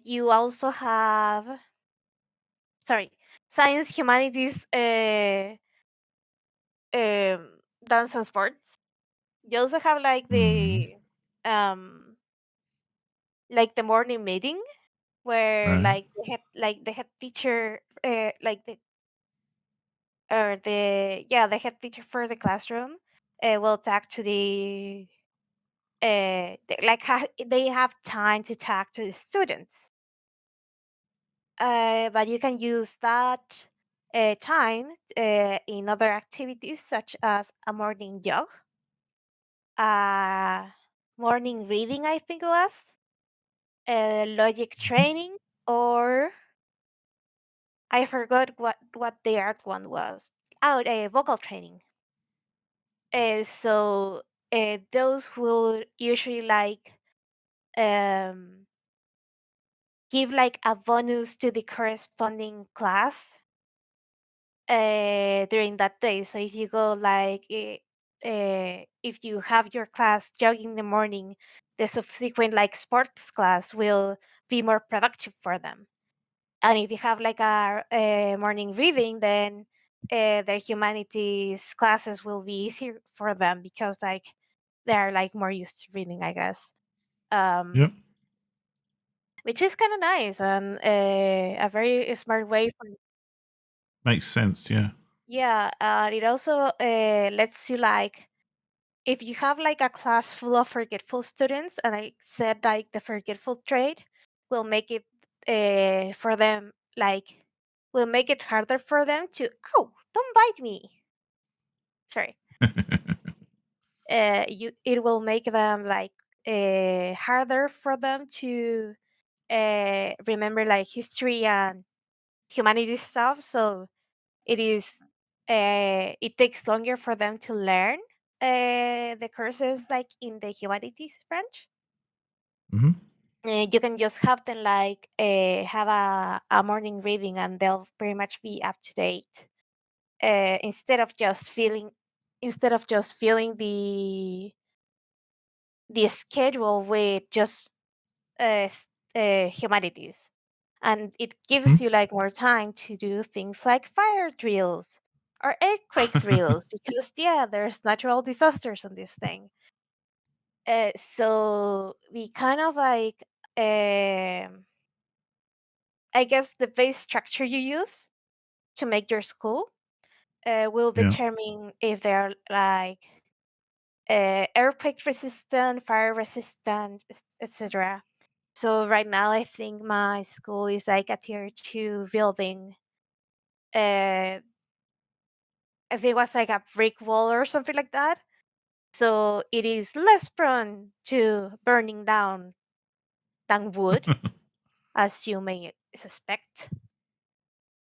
Speaker 1: you also have sorry science, humanities, dance, and sports. You also have
Speaker 2: Mm,
Speaker 1: um like the morning meeting where
Speaker 2: right.
Speaker 1: like the head teacher like the head teacher for the classroom will talk to they have time to talk to the students, but you can use that time in other activities such as a morning jog, uh morning reading, I think it was, logic
Speaker 2: Mhm.
Speaker 1: training, or I forgot what the art one was. Oh, vocal training. So those will usually like um, give like a bonus to the corresponding class during that day. So if you go if you have your class jogging in the morning, the subsequent like sports class will be more productive for them. And if you have like a morning reading, then the humanities classes will be easier for them because like they're like more used to reading, I guess.
Speaker 2: Yep.
Speaker 1: um which is kind of nice and a very smart way for.
Speaker 2: Makes sense. Yeah.
Speaker 1: Yeah, it also lets you like if you have like a class full of forgetful students, and I said like the forgetful trait will make it for them like will make it harder for them to, oh, don't bite me, sorry, you it will make them like harder for them to remember like history and humanities stuff. So it is it takes longer for them to learn the courses like in the humanities branch.
Speaker 2: Hmm.
Speaker 1: You can just have them like have a morning reading and they'll pretty much be up to date, instead of just feeling the schedule with just humanities, and it gives you like more time to do things like fire drills or earthquake drills because yeah, there's natural disasters on this thing. So we kind of like um I guess the base structure you use to make your school will
Speaker 2: Yeah.
Speaker 1: determine if they're like earthquake resistant, fire resistant, etc. So right now, I think my school is like a tier 2 building. Uh, if it was like a brick wall or something like that. So it is less prone to burning down than wood, as you may suspect.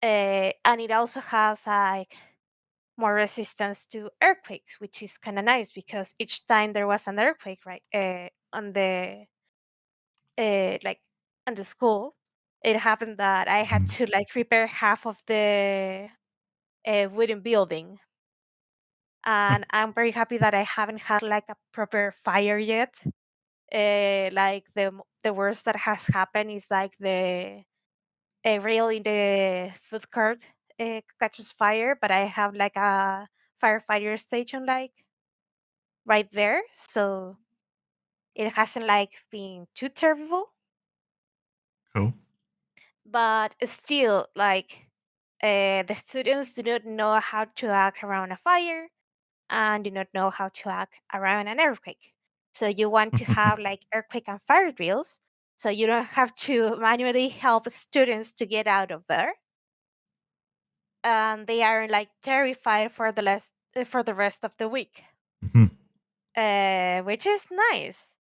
Speaker 1: And it also has like more resistance to earthquakes, which is kind of nice because each time there was an earthquake, right, on the like on the school, it happened that I had
Speaker 2: Mhm.
Speaker 1: to like repair half of the wooden building, and I'm very happy that I haven't had like a proper fire yet. Like the worst that has happened is like the rail in the food court catches fire, but I have like a firefighter station like right there, so it hasn't like been too terrible.
Speaker 2: Cool.
Speaker 1: But still, like the students do not know how to act around a fire and do not know how to act around an earthquake. So you want to have like earthquake and fire drills, so you don't have to manually help students to get out of there, and they are like terrified for the rest of the week,
Speaker 2: Mhm.
Speaker 1: which is nice.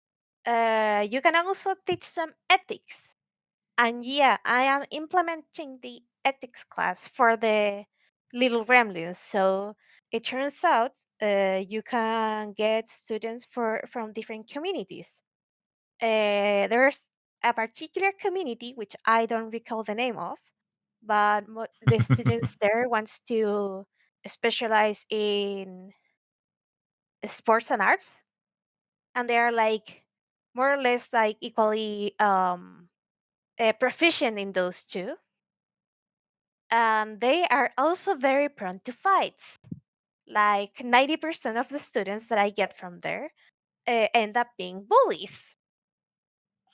Speaker 1: You can also teach some ethics. And yeah, I am implementing the ethics class for the little gremlins. So it turns out you can get students from different communities. There's a particular community which I don't recall the name of, but the students there wants to specialize in sports and arts, and they are like more or less like equally proficient in those two, and they are also very prone to fights. Like 90% of the students that I get from there end up being bullies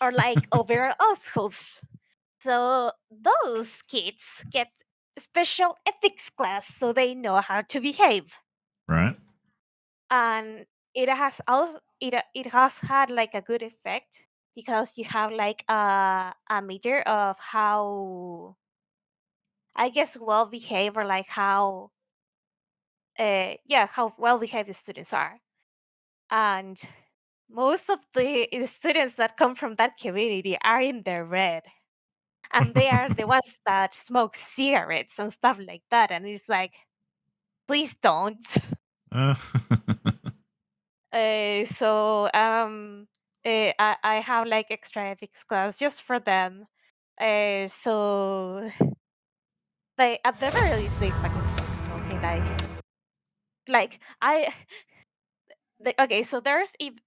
Speaker 1: or like overall assholes. So those kids get special ethics class so they know how to behave.
Speaker 2: Right.
Speaker 1: And it has had like a good effect because you have like a meter of how, I guess, well behaved, or like how yeah, how well behaved the students are. And most of the students that come from that community are in the red, and they are the ones that smoke cigarettes and stuff like that, and it's like, please don't.
Speaker 2: Uh,
Speaker 1: So I have like extra ethics class just for them, so they at the very least they fucking stop smoking. Like I okay, so there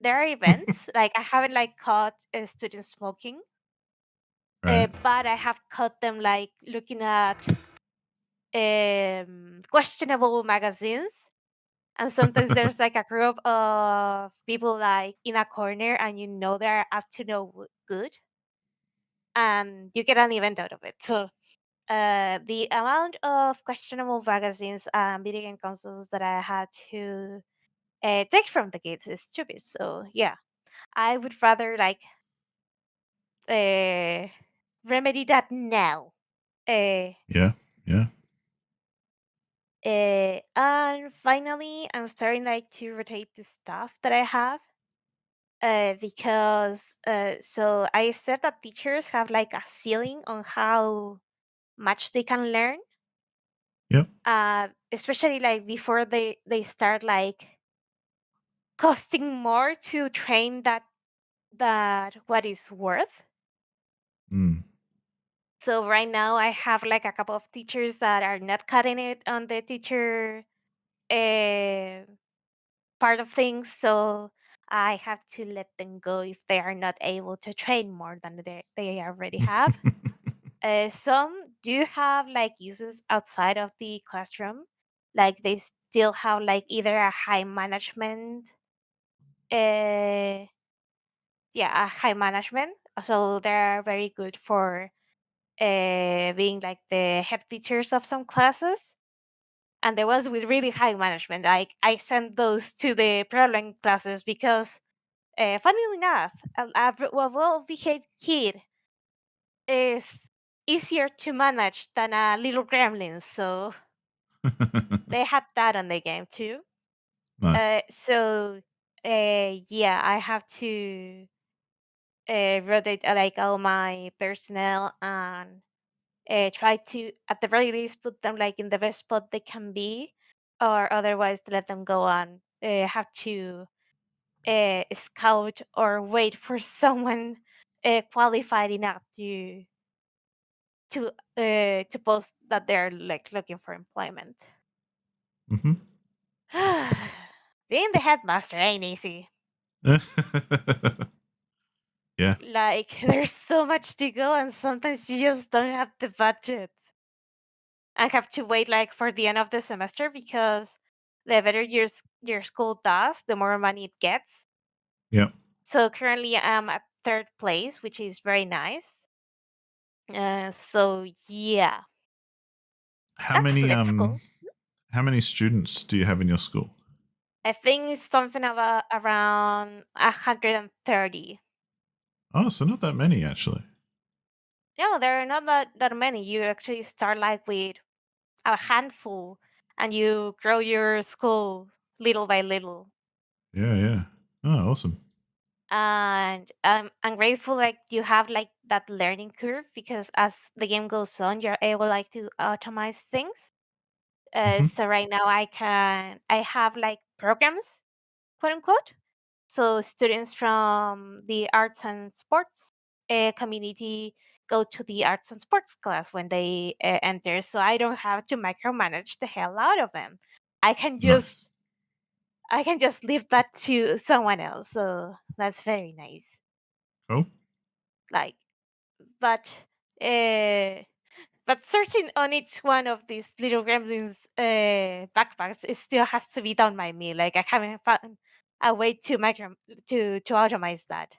Speaker 1: are events like I haven't like caught students smoking,
Speaker 2: right.
Speaker 1: but I have caught them like looking at questionable magazines. And sometimes there's like a group of people like in a corner, and you know they're up to no good, and you get an event out of it. So the amount of questionable magazines and video game consoles that I had to take from the kids is stupid. So yeah, I would rather like uh, remedy that now. Uh,
Speaker 2: Yeah. Yeah.
Speaker 1: and finally, I'm starting like to rotate the stuff that I have. Because so I said that teachers have like a ceiling on how much they can learn,
Speaker 2: Yep.
Speaker 1: especially like before they start like costing more to train that what is worth.
Speaker 2: Mm.
Speaker 1: So right now I have like a couple of teachers that are not cutting it on the teacher uh, part of things. So I have to let them go if they are not able to train more than they already have. Some do have like uses outside of the classroom, like they still have like either a high management, uh, yeah, a high management. So they're very good for being like the head teachers of some classes. And the ones with really high management, like I send those to the problem classes because, funnily enough, a well-behaved kid is easier to manage than a little gremlin. So They had that on the game too.
Speaker 2: Nice.
Speaker 1: So yeah, I have to rotate like all my personnel and try to at the very least put them like in the best spot they can be, or otherwise let them go on. Have to scout or wait for someone qualified enough to post that they're like looking for employment.
Speaker 2: Hmm.
Speaker 1: Being the headmaster ain't easy.
Speaker 2: Yeah.
Speaker 1: Like there's so much to go, and sometimes you just don't have the budget. I have to wait like for the end of the semester because the better your school does, the more money it gets.
Speaker 2: Yeah.
Speaker 1: So currently I'm at third place, which is very nice. So yeah,
Speaker 2: How
Speaker 1: that's
Speaker 2: many
Speaker 1: lit school.
Speaker 2: how many students do you have in your school?
Speaker 1: I think it's something about around 130.
Speaker 2: Oh, so not that many actually.
Speaker 1: No, there are not that many. You actually start like with a handful, and you grow your school little by little.
Speaker 2: Yeah, yeah. Oh, awesome.
Speaker 1: And I'm grateful like you have like that learning curve because as the game goes on, you're able like to automate things.
Speaker 2: Hmm.
Speaker 1: So right now I have like programs, quote unquote. So students from the arts and sports community go to the arts and sports class when they enter. So I don't have to micromanage the hell out of them. I can
Speaker 2: Nice.
Speaker 1: just I can just leave that to someone else. So that's very nice.
Speaker 2: Cool.
Speaker 1: Like, but uh, but searching on each one of these little gremlins backpacks, it still has to be done by me. Like I haven't found a way to micro to automate that.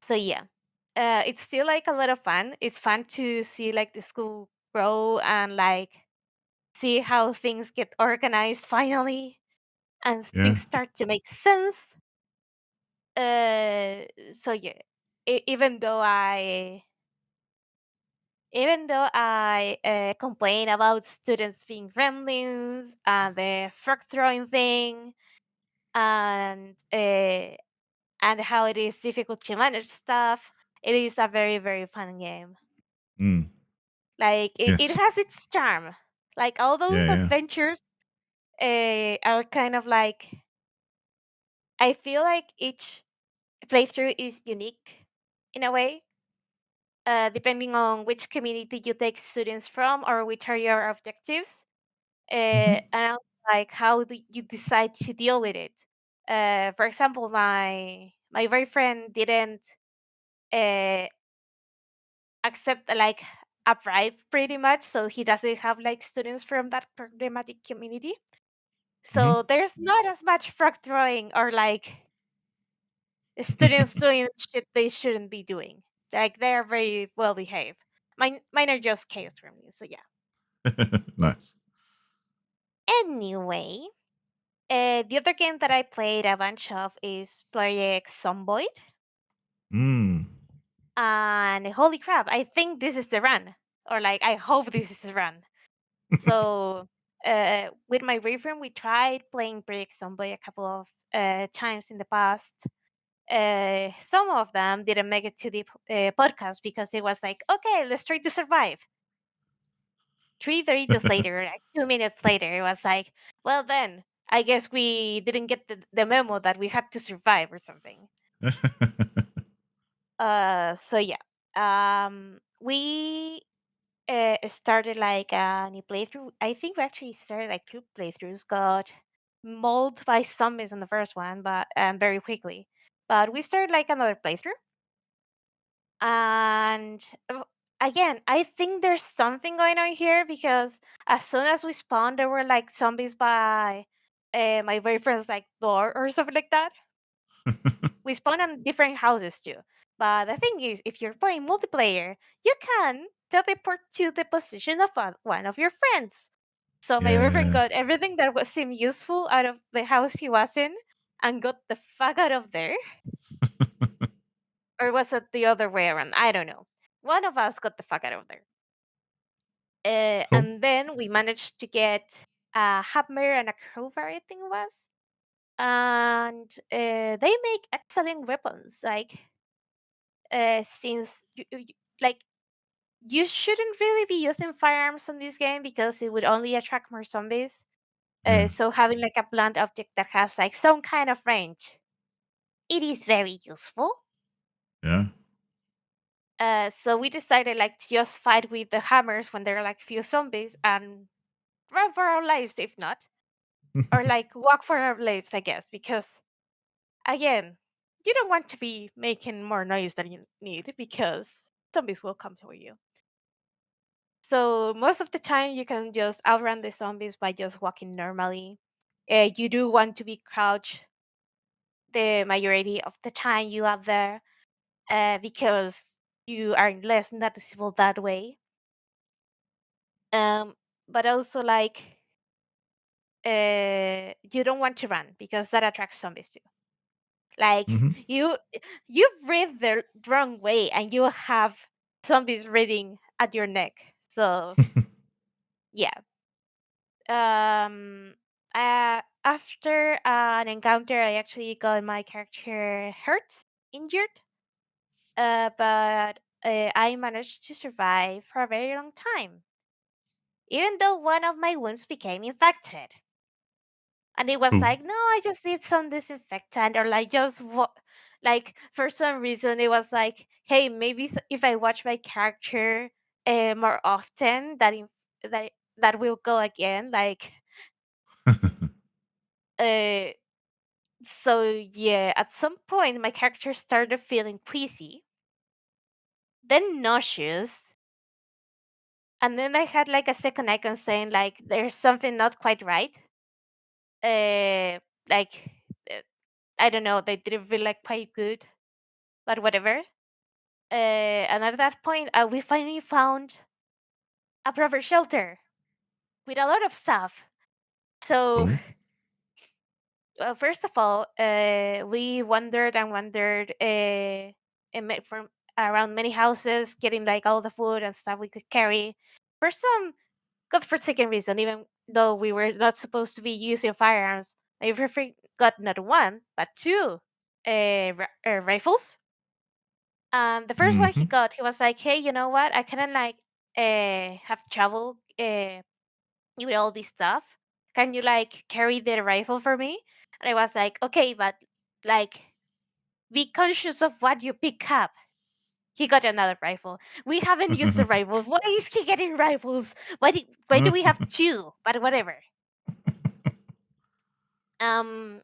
Speaker 1: So yeah, it's still like a lot of fun. It's fun to see like the school grow and like see how things get organized finally and
Speaker 2: Yeah.
Speaker 1: things start to make sense. So yeah, even though I complain about students being gremlins and the frog throwing thing and how it is difficult to manage stuff, it is a very very fun game.
Speaker 2: Mm.
Speaker 1: Like it
Speaker 2: Yes.
Speaker 1: has its charm. Like all those
Speaker 2: Yeah, yeah.
Speaker 1: adventures are kind of like I feel like each playthrough is unique in a way, depending on which community you take students from or which are your objectives,
Speaker 2: Hmm.
Speaker 1: and also, like how do you decide to deal with it. For example, my boyfriend didn't uh, accept like a bribe pretty much, so he doesn't have like students from that problematic community.
Speaker 2: Hmm.
Speaker 1: So there's not as much frog throwing or like students doing shit they shouldn't be doing. Like they're very well behaved. Mine are just chaos gremlins. So yeah.
Speaker 2: Nice.
Speaker 1: Anyway, the other game that I played a bunch of is Project Zomboid.
Speaker 2: Mm.
Speaker 1: And holy crap, I think this is the run. Or like, I hope this is the run. So, with my boyfriend, we tried playing Project Zomboid a couple of times in the past. Some of them didn't make it to the podcast because it was like, okay, let's try to survive. 3 Doritos later, like 2 minutes later, it was like, well, then I guess we didn't get the memo that we had to survive or something. So yeah, we started like a new playthrough. I think we actually started like two playthroughs. Got mauled by zombies in the first one, but very quickly. But we started like another playthrough, and again, I think there's something going on here because as soon as we spawned, there were like zombies by my boyfriend's like door or something like that. We spawn on different houses too. But the thing is, if you're playing multiplayer, you can teleport to the position of one of your friends. So my boyfriend
Speaker 2: Yeah.
Speaker 1: got everything that was seemed useful out of the house he was in and got the fuck out of there. Or was it the other way around? I don't know. One of us got the fuck out of there.
Speaker 2: Cool.
Speaker 1: And then we managed to get a hammer and a crowbar, I think it was. And they make excellent weapons. Since like you shouldn't really be using firearms in this game because it would only attract more zombies.
Speaker 2: Yeah.
Speaker 1: So having like a blunt object that has like some kind of range, it is very useful.
Speaker 2: Yeah.
Speaker 1: So we decided like to just fight with the hammers when there are like few zombies and run for our lives if not, or like walk for our lives, I guess, because again, you don't want to be making more noise than you need because zombies will come for you. So most of the time, you can just outrun the zombies by just walking normally. You do want to be crouched the majority of the time you are there because you are less noticeable that way. Um, but also you don't want to run because that attracts zombies too. Like
Speaker 2: Hmm.
Speaker 1: you breathe the wrong way and you have zombies breathing at your neck. So yeah. Um After an encounter I actually got my character hurt, injured. But I managed to survive for a very long time. Even though one of my wounds became infected. And it was
Speaker 2: Cool.
Speaker 1: like, no, I just need some disinfectant, or like like for some reason it was like, hey, maybe if I watch my character more often, that will go again. Uh, so yeah, at some point my character started feeling queasy, then nauseous, and then I had like a second icon saying like there's something not quite right. Uh, like uh, I don't know, they didn't feel like quite good, but whatever. And at that point, we finally found a proper shelter with a lot of stuff. So,
Speaker 2: Cool.
Speaker 1: first of all, we wandered and wandered from around many houses, getting like all the food and stuff we could carry for some godforsaken reason, even though we were not supposed to be using firearms. I got not one, but two rifles. And the first one he
Speaker 2: Hmm.
Speaker 1: got, he was like, "Hey, you know what? I couldn't have trouble with all this stuff. Can you like carry the rifle for me?" And I was like, "Okay, but like be conscious of what you pick up." He got another rifle. We haven't used the rifles. Why is he getting rifles? Why do we have two? But whatever. Um.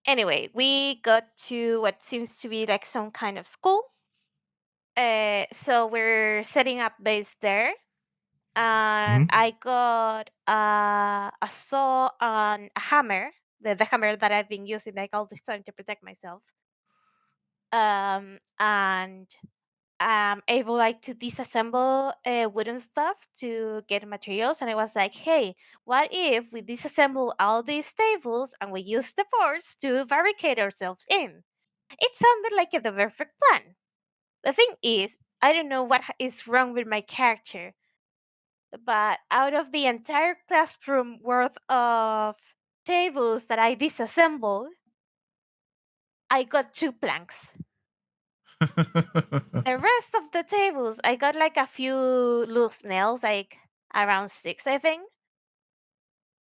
Speaker 1: Anyway, we got to what seems to be like some kind of school. So we're setting up base there, and
Speaker 2: Hmm.
Speaker 1: I got a saw and a hammer, the hammer that I've been using like all this time to protect myself. And I'm able like to disassemble wooden stuff to get materials. And I was like, hey, what if we disassemble all these tables and we use the boards to barricade ourselves in? It sounded like the perfect plan. The thing is, I don't know what is wrong with my character, but out of the entire classroom worth of tables that I disassembled, I got two planks. The rest of the tables, I got like a few loose nails, like around six, I think.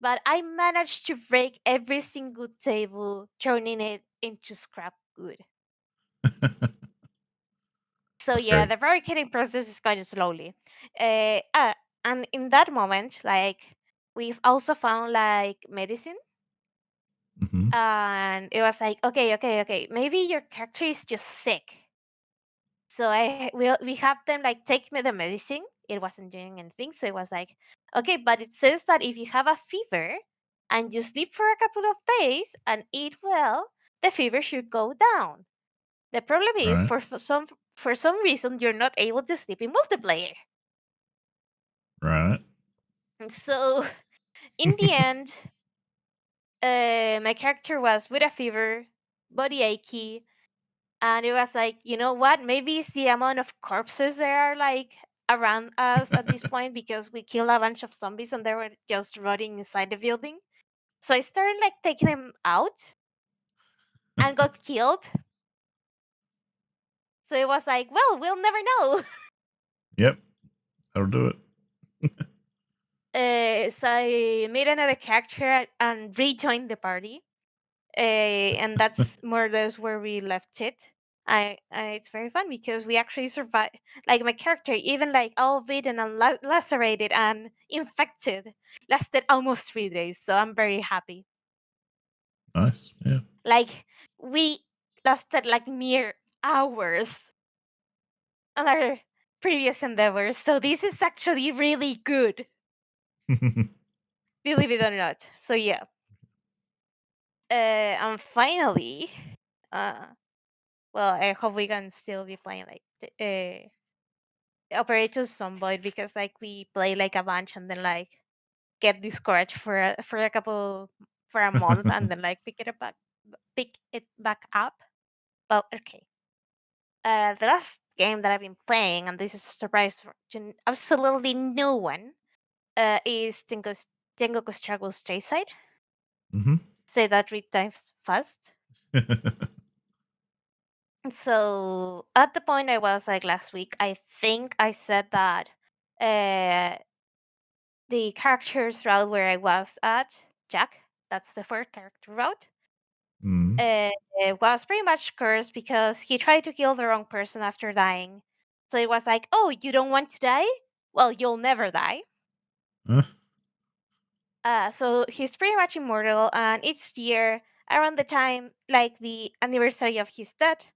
Speaker 1: But I managed to break every single table, turning it into scrap wood. So
Speaker 2: That's
Speaker 1: yeah,
Speaker 2: great.
Speaker 1: the barricading process is kind of slowly. And in that moment, like we've also found like medicine.
Speaker 2: Hmm.
Speaker 1: And it was like, okay, maybe your character is just sick. So we have them like take me the medicine. It wasn't doing anything, so it was like, okay, but it says that if you have a fever and you sleep for a couple of days and eat well, the fever should go down. The problem is
Speaker 2: Right.
Speaker 1: for some reason you're not able to sleep in multiplayer.
Speaker 2: Right.
Speaker 1: And so in the end, my character was with a fever, body achy, and it was like, you know what? Maybe it's the amount of corpses there are like around us at this point because we killed a bunch of zombies and they were just rotting inside the building. So I started like taking them out and got killed. So it was like, well, we'll never know.
Speaker 2: Yep, that'll do it.
Speaker 1: So I made another character and rejoined the party. And that's more or less where we left it. It's very fun because we actually survived. Like my character, even like all beaten and lacerated and infected, lasted almost 3 days. So I'm very happy.
Speaker 2: Nice. Yeah.
Speaker 1: Like we lasted like mere hours on our previous endeavors. So this is actually really good, believe it or not. So yeah. And finally, uh, well, I hope we can still be playing like Operators Zomboid because like we play like a bunch and then like get discouraged for a couple for a month and then like pick it back up. But okay. The last game that I've been playing, and this is a surprise to absolutely no one, is Tengoku Struggle Stayside.
Speaker 2: hmm
Speaker 1: Say that 3 times fast. So at the point I was like last week, I think I said that uh, the characters route where I was at, Jack, that's the fourth character route,
Speaker 2: mm.
Speaker 1: uh, was pretty much cursed because he tried to kill the wrong person after dying. So it was like, oh, you don't want to die? Well, you'll never die.
Speaker 2: Uh,
Speaker 1: So he's pretty much immortal, and each year, around the time, like the anniversary of his death,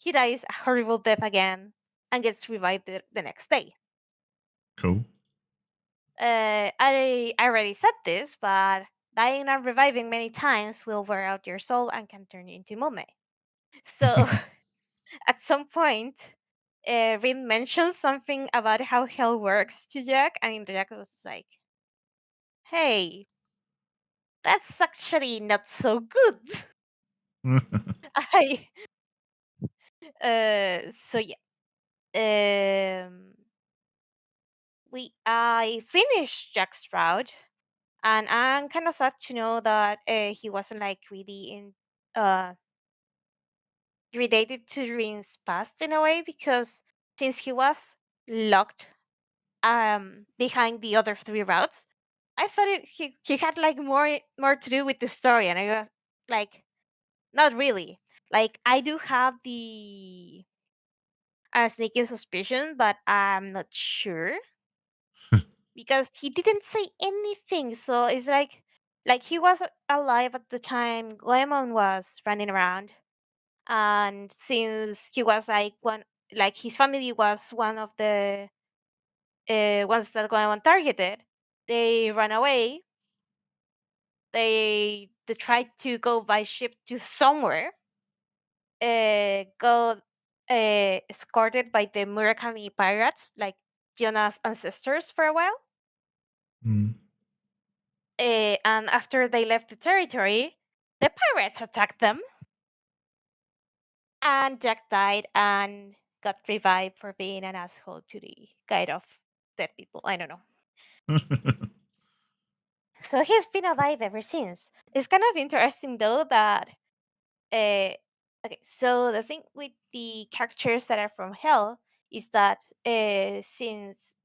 Speaker 1: he dies a horrible death again and gets revived the next day.
Speaker 2: cool.
Speaker 1: I already said this, but dying and reviving many times will wear out your soul and can turn you into Mume. So at some point, Rin mentioned something about how hell works to Jack, and Jack was like, "Hey, that's actually not so good." I so yeah. We I finished Jack's route, and I'm kind of sad to know that he wasn't like really in uh related to Rin's past in a way because since he was locked behind the other three routes, I thought he had like more to do with the story, and I was like, not really. Like I do have the sneaking suspicion, but I'm not sure because he didn't say anything. So it's like he was alive at the time Goemon was running around, and since he was like one, like his family was one of the ones that Goemon targeted, they ran away. They tried to go by ship to somewhere, go escorted by the Murakami pirates, like Jonah's ancestors, for a while.
Speaker 2: mm.
Speaker 1: And after they left the territory, the pirates attacked them, and Jack died and got revived for being an asshole to the guide of dead people. I don't know. So he's been alive ever since. It's kind of interesting though that uh okay, so the thing with the characters that are from hell is that since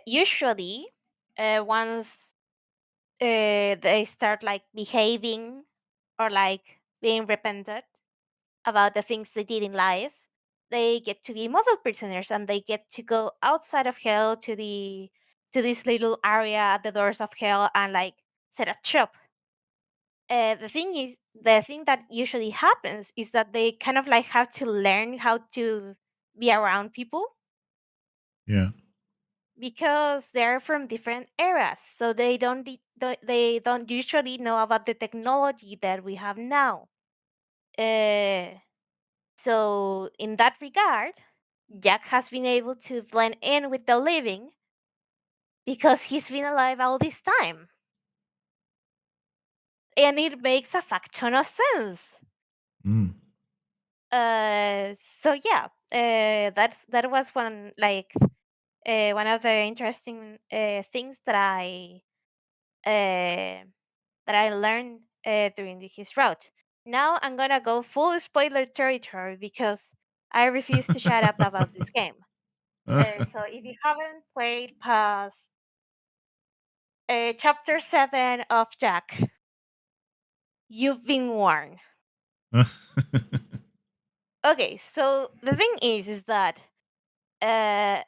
Speaker 1: usually once they start like behaving or like being repentant about the things they did in life, they get to be model prisoners and they get to go outside of hell to this little area at the doors of hell and like set up shop. The thing that usually happens is that they kind of like have to learn how to be around people
Speaker 2: yeah.
Speaker 1: because they're from different eras, so they don't usually know about the technology that we have now. Uh, so in that regard, Jack has been able to blend in with the living because he's been alive all this time, and it makes a fuck ton of sense.
Speaker 2: Mm.
Speaker 1: So yeah, that was one of the interesting things uh, that I learned during his route. Now I'm gonna go full spoiler territory because I refuse to shut up about this game. So if you haven't played past chapter 7 of Jack, you've been warned. Okay, so the thing is that uh,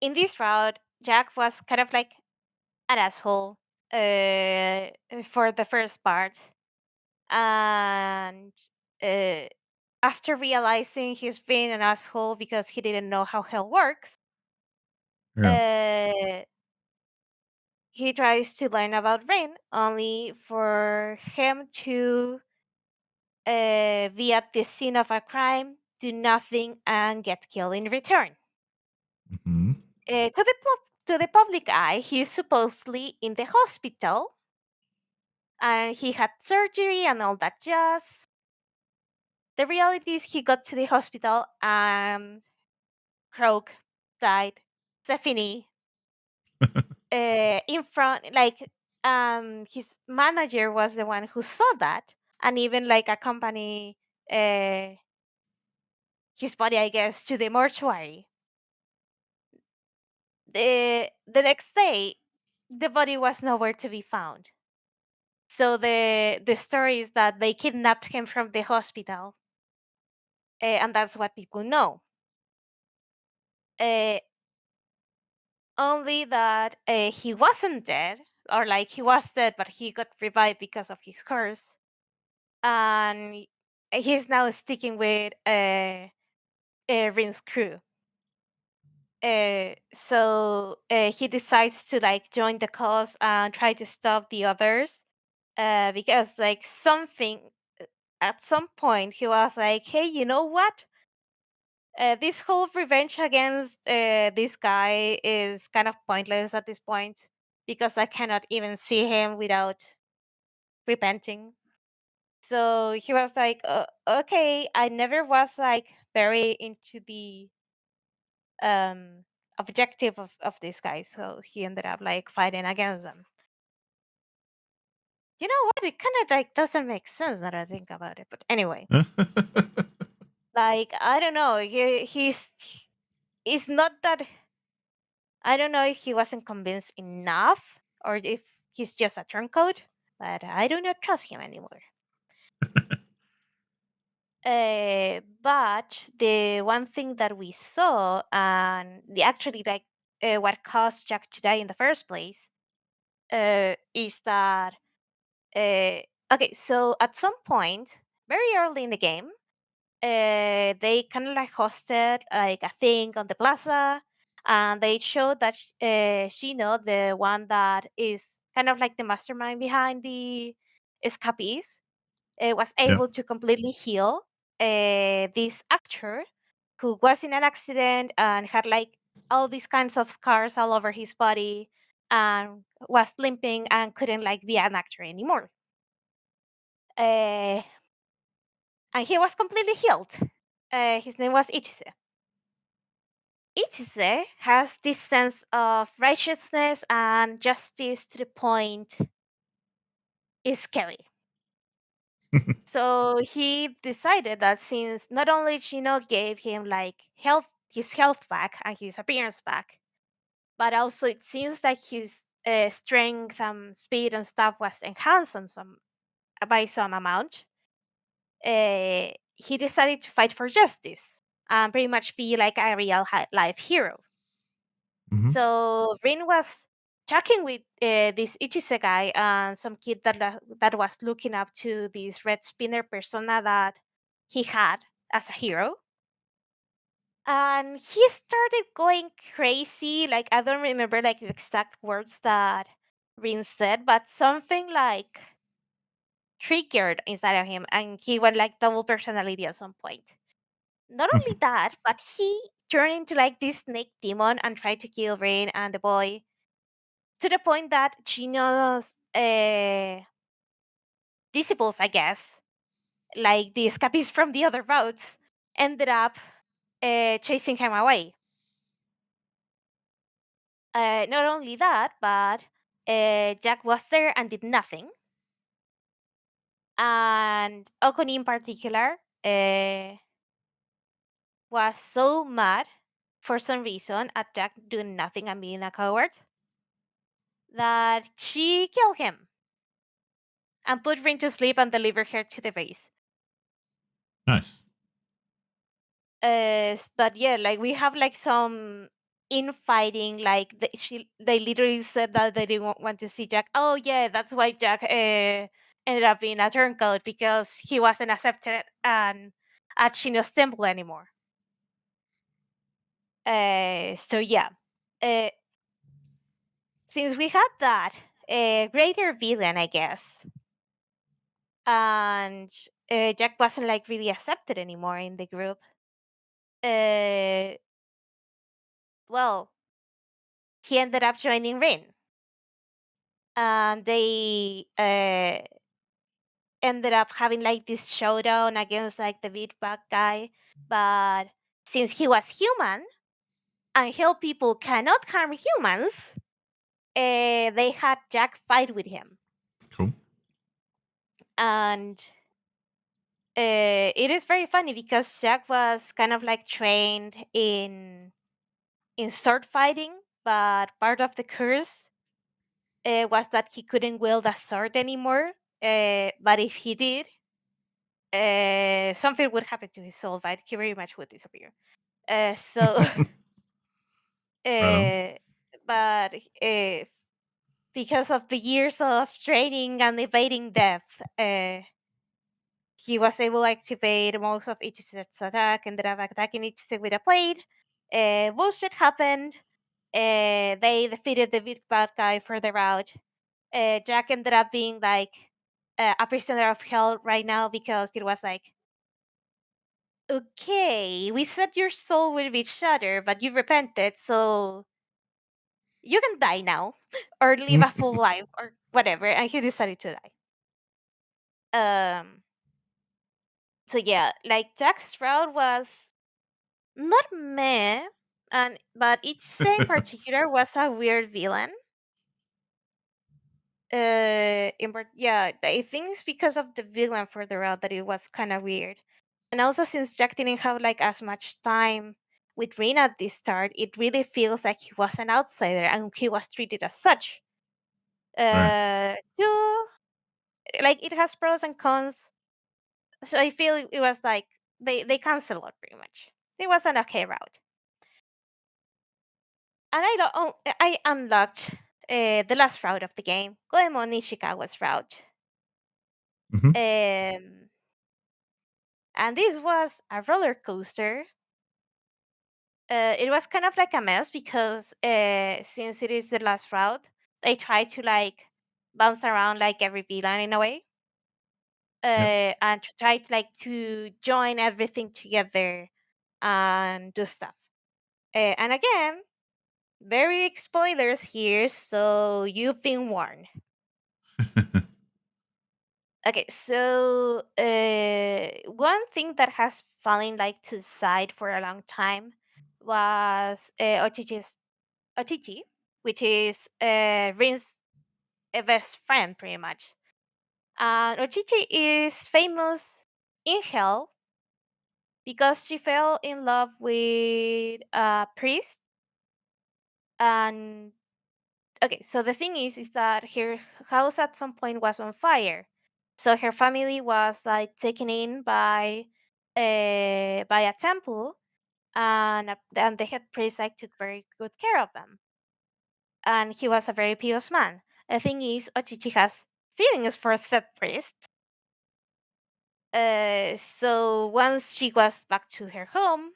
Speaker 1: in this route, Jack was kind of like an asshole for the first part, and uh, after realizing he's being an asshole because he didn't know how hell works,
Speaker 2: Yeah.
Speaker 1: uh, he tries to learn about Rain, only for him to be at the scene of a crime, do nothing, and get killed in return.
Speaker 2: Hmm.
Speaker 1: To the public eye, he's supposedly in the hospital and he had surgery and all that jazz. The reality is he got to the hospital and Croak died. Stephanie in front, his manager was the one who saw that and even like accompany uh, his body, I guess, to the mortuary. The next day, the body was nowhere to be found. So the story is that they kidnapped him from the hospital, and that's what people know. Uh, Only that he wasn't dead, or like he was dead, but he got revived because of his curse, and he's now sticking with Rin's crew. So he decides to like join the cause and try to stop the others, because like something at some point he was like, "Hey, you know what? This whole revenge against this guy is kind of pointless at this point because I cannot even see him without repenting." So he was like, "Okay, I never was like very into the objective of this guy." So he ended up like fighting against them. You know what? It kind of like doesn't make sense now that I think about it. But anyway, like I don't know. He's not that. I don't know if he wasn't convinced enough or if he's just a turncoat, but I do not trust him anymore. But the one thing that we saw, and actually like what caused Jack to die in the first place, is that okay. So at some point, very early in the game, they kind of like hosted like a thing on the plaza, and they showed that Shino, the one that is kind of like the mastermind behind the escapees, was
Speaker 2: Yeah.
Speaker 1: able to completely heal this actor who was in an accident and had like all these kinds of scars all over his body and was limping and couldn't like be an actor anymore. Uh, and he was completely healed. His name was Ichise. Ichise has this sense of righteousness and justice to the point is scary. So he decided that since not only Chino gave him like his health back and his appearance back, but also it seems like his strength and speed and stuff was enhanced on by some amount. He decided to fight for justice and pretty much be like a real life hero.
Speaker 2: Hmm.
Speaker 1: So Rin was talking with this Ichise guy and some kid that was looking up to this red spinner persona that he had as a hero. And he started going crazy. Like I don't remember like the exact words that Rin said, but something like triggered inside of him and he went like double personality at some point. Not only that, but he turned into like this snake demon and tried to kill Rain and the boy, to the point that Chino's disciples, I guess, like the escapees from the other routes, ended up chasing him away. Not only that, but Jack was there and did nothing. And Okoni in particular was so mad for some reason at Jack doing nothing and being a coward that she killed him and put Rin to sleep and delivered her to the base.
Speaker 2: Nice.
Speaker 1: But yeah, like we have like some infighting. Like they literally said that they didn't want to see Jack. Oh yeah, that's why Jack ended up being a turncoat because he wasn't accepted at Shino's temple anymore. So yeah, uh, since we had that greater villain, I guess, and Jack wasn't like really accepted anymore in the group. Uh, well, he ended up joining Rin, and they ended up having like this showdown against like the big bad guy. But since he was human and hill people cannot harm humans, they had Jack fight with him,
Speaker 2: Cool.
Speaker 1: and it is very funny because Jack was kind of like trained in sword fighting, but part of the curse was that he couldn't wield a sword anymore. But if he did, something would happen to his soul, right? He very much would disappear. So,
Speaker 2: Right on.
Speaker 1: uh, but because of the years of training and evading death, he was able like to evade most of Ichiset's attack, ended up attacking Ichiset with a blade. Bullshit happened. They defeated the big bad guy further out. Jack ended up being like a prisoner of hell right now because it was like, okay, we said your soul will be shattered, but you repented, so you can die now or live a full life or whatever. And he decided to die. Um, so yeah, like Jack's route was not meh, and but each in particular was a weird villain. Yeah, I think it's because of the villain further out that it was kind of weird, and also since Jack didn't have like as much time with Rina at the start, it really feels like he was an outsider and he was treated as such.
Speaker 2: Right.
Speaker 1: Two, like it has pros and cons, so I feel it was like they canceled it pretty much. It was an okay route. And I don't. I unlocked the last route of the game, Goemon Nishikawa's route.
Speaker 2: Mm-hmm.
Speaker 1: Um, and this was a roller coaster. It was kind of like a mess because since it is the last route, they try to like bounce around like every villain in a way,
Speaker 2: Yep.
Speaker 1: and to try to like to join everything together and do stuff. And again, very big spoilers here, so you've been warned. Okay, so one thing that has fallen like to the side for a long time was Ochichi, which is Rin's best friend, pretty much. And Ochichi is famous in hell because she fell in love with a priest. And okay, so the thing is that her house at some point was on fire, so her family was like taken in by a temple, and the head priest like took very good care of them, and he was a very pious man. The thing is, Ochichi has feelings for said priest. So once she was back to her home,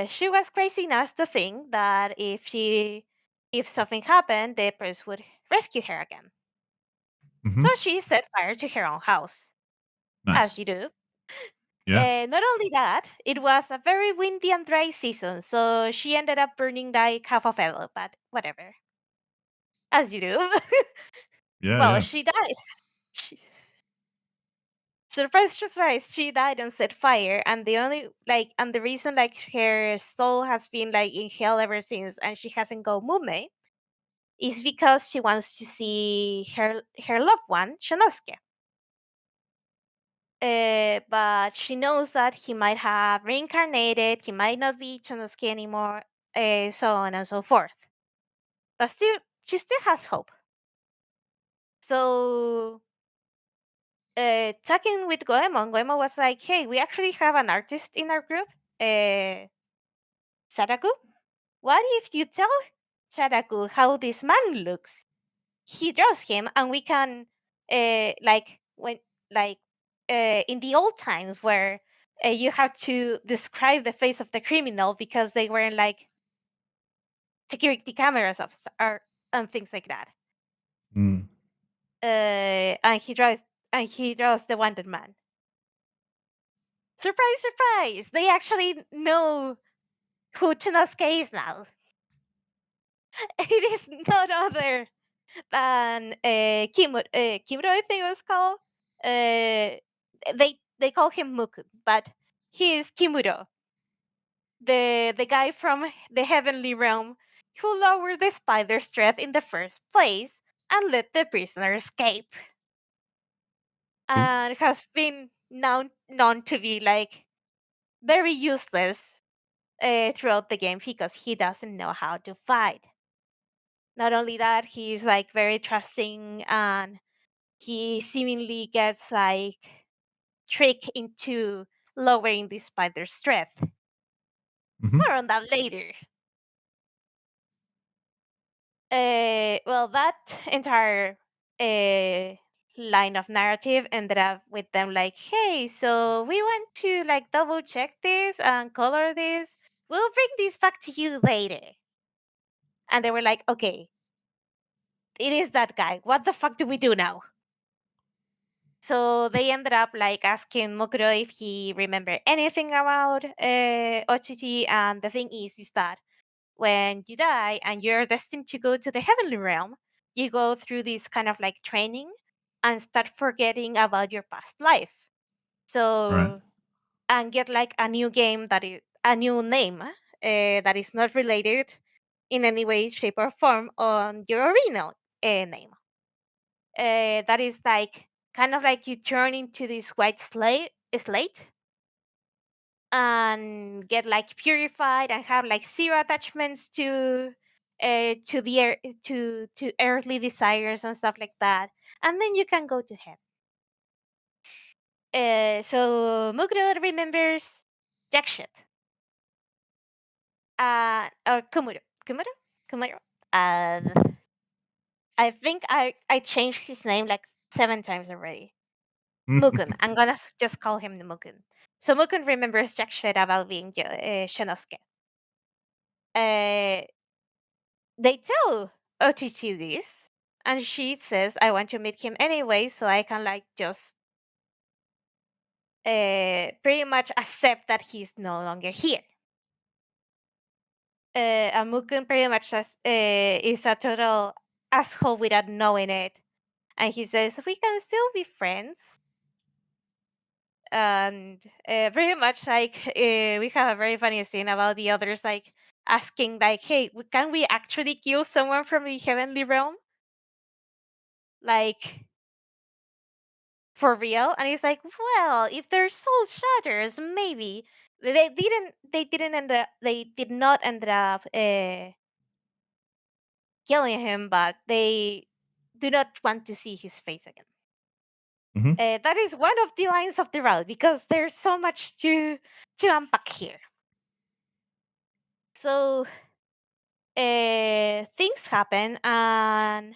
Speaker 1: she was crazy enough to think that if something happened, the priest would rescue her again.
Speaker 2: Mm-hmm.
Speaker 1: So she set fire to her own house, as
Speaker 2: Nice.
Speaker 1: you do.
Speaker 2: Yeah.
Speaker 1: Not only that, it was a very windy and dry season, so she ended up burning like half of it, but whatever, as you do.
Speaker 2: Yeah.
Speaker 1: Well,
Speaker 2: Yeah.
Speaker 1: she died. She, Surprise, surprise, she died on set fire, and the reason like her soul has been like in hell ever since, and she hasn't got movement, is because she wants to see her loved one, Shinosuke. But she knows that he might have reincarnated, he might not be Shinosuke anymore, so on and so forth. But still, she still has hope. So, talking with Goemon was like, "Hey, we actually have an artist in our group, uh, Sadaku. What if you tell Sadaku how this man looks? He draws him, and we can, like when like in the old times where you have to describe the face of the criminal because they weren't like security cameras or and things like that.
Speaker 2: Mm.
Speaker 1: And he draws the wanted man. Surprise, surprise! They actually know who Chinosuke is now. It is not other than Kimuro, I think it was called. They call him Mukun, but he is Kimuro, the guy from the heavenly realm who lowered the spider's strength in the first place and let the prisoner escape,
Speaker 2: Cool.
Speaker 1: and has been known to be like very useless throughout the game because he doesn't know how to fight. Not only that, he's like very trusting, and he seemingly gets like tricked into lowering the spider's strength.
Speaker 2: Hmm.
Speaker 1: More on that later. Well, that entire uh, line of narrative ended up with them like, "Hey, so we want to like double check this and color this. We'll bring this back to you later." And they were like, "Okay, it is that guy. What the fuck do we do now?" So they ended up like asking Mokuro if he remembered anything about Ochichi, and the thing is that when you die and you're destined to go to the heavenly realm, you go through this kind of like training and start forgetting about your past life.
Speaker 2: Right.
Speaker 1: So and get like a new game that is a new name that is not related in any way, shape, or form on your original name. That is like kind of like you turn into this white slate and get like purified and have like zero attachments to the to earthly desires and stuff like that, and then you can go to heaven. So Mugro remembers jack shit. Or Kumuro. Uh, I think I changed his name like 7 times already. Mukun. I'm gonna just call him the Mukun. So Mukun remembers jack shit about being Shinosuke. Uh, they tell Otichi this, and she says, "I want to meet him anyway, so I can like just pretty much accept that he's no longer here." And Mukun pretty much is a total asshole without knowing it, and he says, "We can still be friends." And pretty much like we have a very funny scene about the others like asking like, "Hey, can we actually kill someone from the heavenly realm, like for real?" And he's like, "Well, if their soul shatters, maybe." They did not end up killing him, but they do not want to see his face again.
Speaker 2: Hmm.
Speaker 1: That is one of the lines of the route because there's so much to unpack here. So things happen, and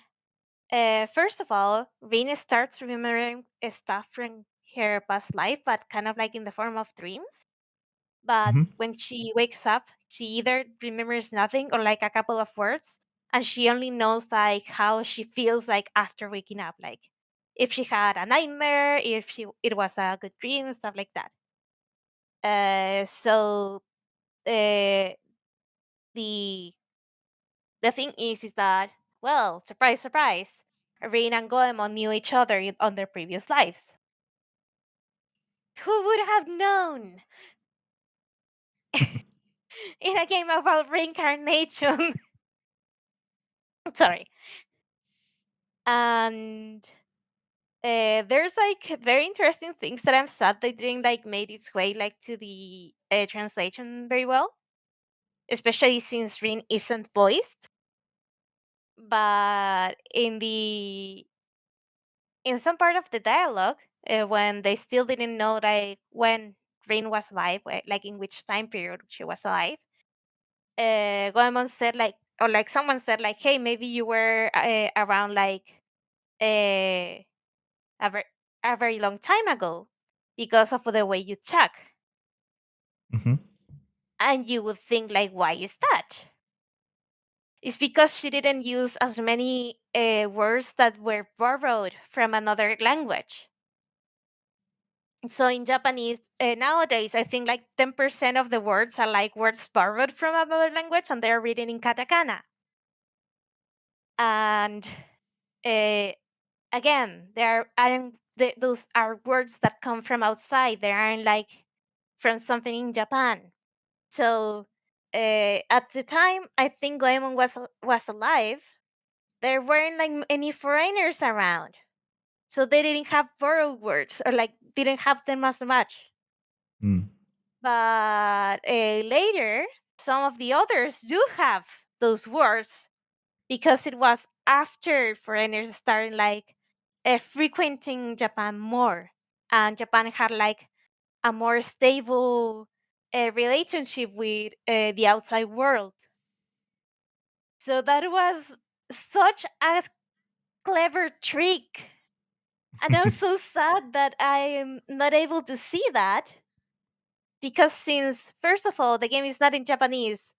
Speaker 1: first of all, Rina starts remembering stuff from her past life, but kind of like in the form of dreams. But
Speaker 2: Hmm.
Speaker 1: when she wakes up, she either remembers nothing or like a couple of words, and she only knows like how she feels like after waking up, like if she had a nightmare, if she it was a good dream, stuff like that. So uh, the the thing is that, well, surprise, surprise, Rain and Goemon knew each other on their previous lives. Who would have known in a game about reincarnation? Sorry. And there's like very interesting things that I'm sad they didn't like made its way like to the translation very well, especially since Rin isn't voiced. But in some part of the dialogue, when they still didn't know like when Rin was alive, like in which time period she was alive, Goemon said like, or like someone said like, hey, maybe you were around like uh, a, ver- a very long time ago because of the way you talk.
Speaker 2: Hmm.
Speaker 1: And you would think like, why is that? It's because she didn't use as many words that were borrowed from another language. So in Japanese nowadays, I think like 10% of the words are like words borrowed from another language and they're written in katakana. And uh, again, there aren't those are words that come from outside. They aren't like from something in Japan. So at the time, I think Goemon was alive. There weren't like any foreigners around, so they didn't have borrowed words or like didn't have them as much.
Speaker 2: Mm.
Speaker 1: But later, some of the others do have those words because it was after foreigners started like frequenting Japan more, and Japan had like a more stable relationship with the outside world. So that was such a clever trick. And I'm so sad that I am not able to see that because, since, first of all, the game is not in Japanese,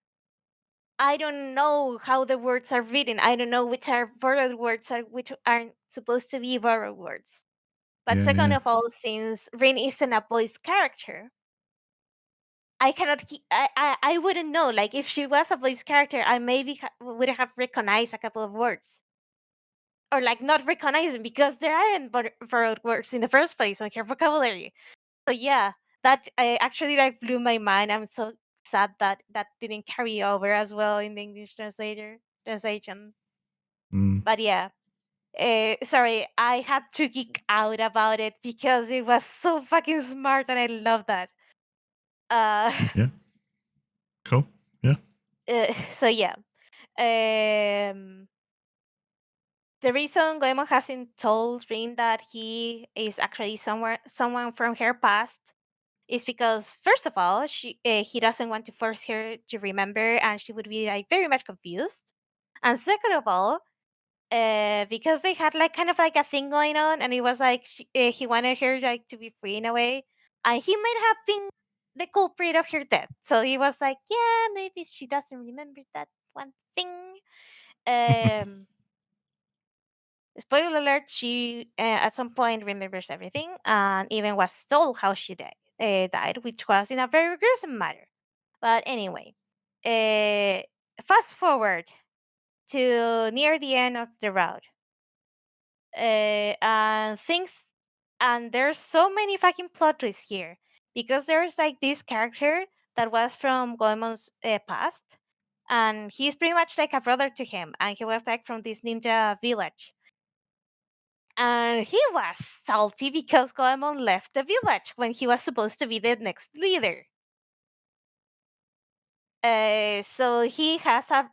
Speaker 1: I don't know how the words are written. I don't know which are borrowed words and which aren't supposed to be borrowed words. But
Speaker 2: Yeah,
Speaker 1: second
Speaker 2: yeah.
Speaker 1: of all, since Rin isn't a voice character, I cannot. I wouldn't know. Like if she was a voice character, I maybe would have recognized a couple of words, or like not recognizing because there aren't borrowed words in the first place on her vocabulary. So yeah, that actually like blew my mind. I'm so sad that that didn't carry over as well in the English translation.
Speaker 2: Mm.
Speaker 1: But yeah, sorry, I had to geek out about it because it was so fucking smart, and I love that. Uh,
Speaker 2: Yeah. Cool. Yeah.
Speaker 1: so yeah, um, the reason Goemon hasn't told Rin that he is actually someone from her past is because, first of all, he doesn't want to force her to remember, and she would be like very much confused. And second of all, because they had like kind of like a thing going on, and it was like he wanted her like to be free in a way, and he might have been the culprit of her death. So he was like, yeah, maybe she doesn't remember that one thing. Um, Spoiler alert: she at some point remembers everything, and even was told how she died, which was in a very gruesome manner. But anyway, uh, fast forward to near the end of the route, and things, and there's so many fucking plot twists here because there's like this character that was from Goemon's past, and he's pretty much like a brother to him, and he was like from this ninja village. And he was salty because Goemon left the village when he was supposed to be the next leader. So he has a